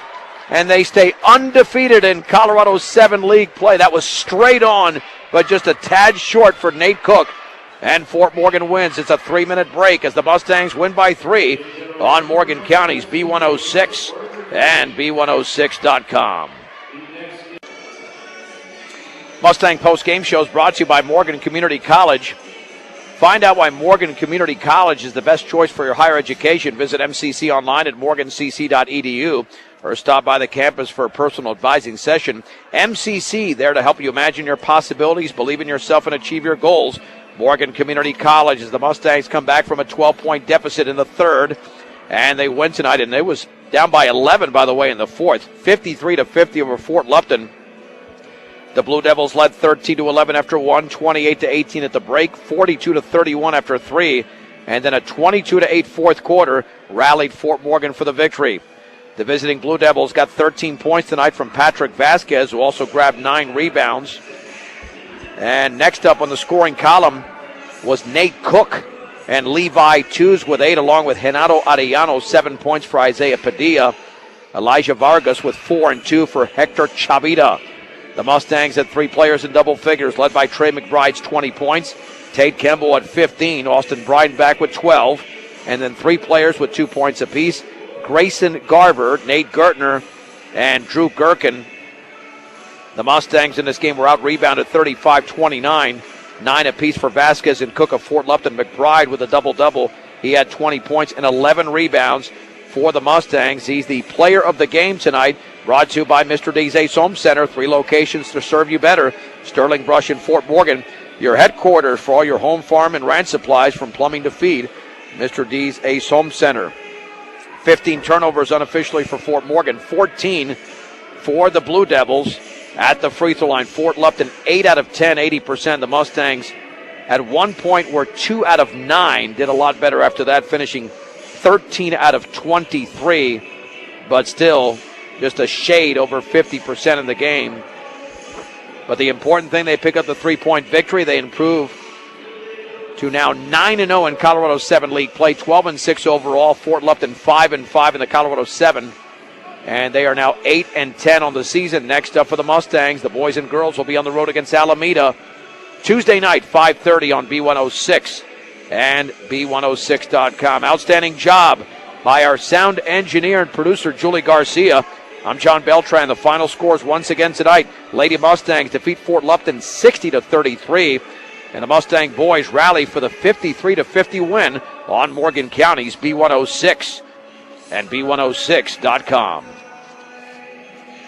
and they stay undefeated in Colorado 7 league play. That was straight on, but just a tad short for Nate Cook. And Fort Morgan wins. It's a 3-minute break as the Mustangs win by 3 on Morgan County's B106 and B106.com. Mustang post-game show is brought to you by Morgan Community College. Find out why Morgan Community College is the best choice for your higher education. Visit MCC online at morgancc.edu or stop by the campus for a personal advising session. MCC, there to help you imagine your possibilities, believe in yourself, and achieve your goals. Morgan Community College as the Mustangs come back from a 12-point deficit in the third, and they win tonight, and it was down by 11, by the way, in the fourth, 53-50 over Fort Lupton. The Blue Devils led 13-11 after 1, 28-18 at the break, 42-31 after 3, and then a 22-8 fourth quarter rallied Fort Morgan for the victory. The visiting Blue Devils got 13 points tonight from Patrick Vasquez, who also grabbed 9 rebounds. And next up on the scoring column was Nate Cook and Levi Tews with 8, along with Renato Arellano, 7 points for Isaiah Padilla. Elijah Vargas with 4 and 2 for Hector Chavita. The Mustangs had 3 players in double figures, led by Trey McBride's 20 points. Tate Kemble at 15, Austin Breidenbach with 12, and then 3 players with 2 points apiece. Grayson Garver, Nate Gertner, and Drew Gherkin. The Mustangs in this game were out-rebounded 35-29. 9 apiece for Vasquez and Cook of Fort Lupton. McBride with a double-double. He had 20 points and 11 rebounds for the Mustangs. He's the player of the game tonight. Brought to you by Mr. D's Ace Home Center. 3 locations to serve you better. Sterling Brush in Fort Morgan. Your headquarters for all your home, farm, and ranch supplies from plumbing to feed. Mr. D's Ace Home Center. 15 turnovers unofficially for Fort Morgan. 14 for the Blue Devils at the free throw line. Fort Lupton 8 out of 10, 80%. The Mustangs at one point were 2 out of 9. Did a lot better after that, finishing 13 out of 23. But still, just a shade over 50% in the game. But the important thing, they pick up the 3-point victory. They improve to now 9-0 in Colorado 7 league play, 12-6 overall. Fort Lupton 5-5 in the Colorado 7. And they are now 8-10 on the season. Next up for the Mustangs, the boys and girls will be on the road against Alameda Tuesday night, 5:30 on B106 and B106.com. Outstanding job by our sound engineer and producer, Julie Garcia. I'm John Beltran. The final scores once again tonight. Lady Mustangs defeat Fort Lupton 60-33. And the Mustang boys rally for the 53-50 win on Morgan County's B106 and B106.com.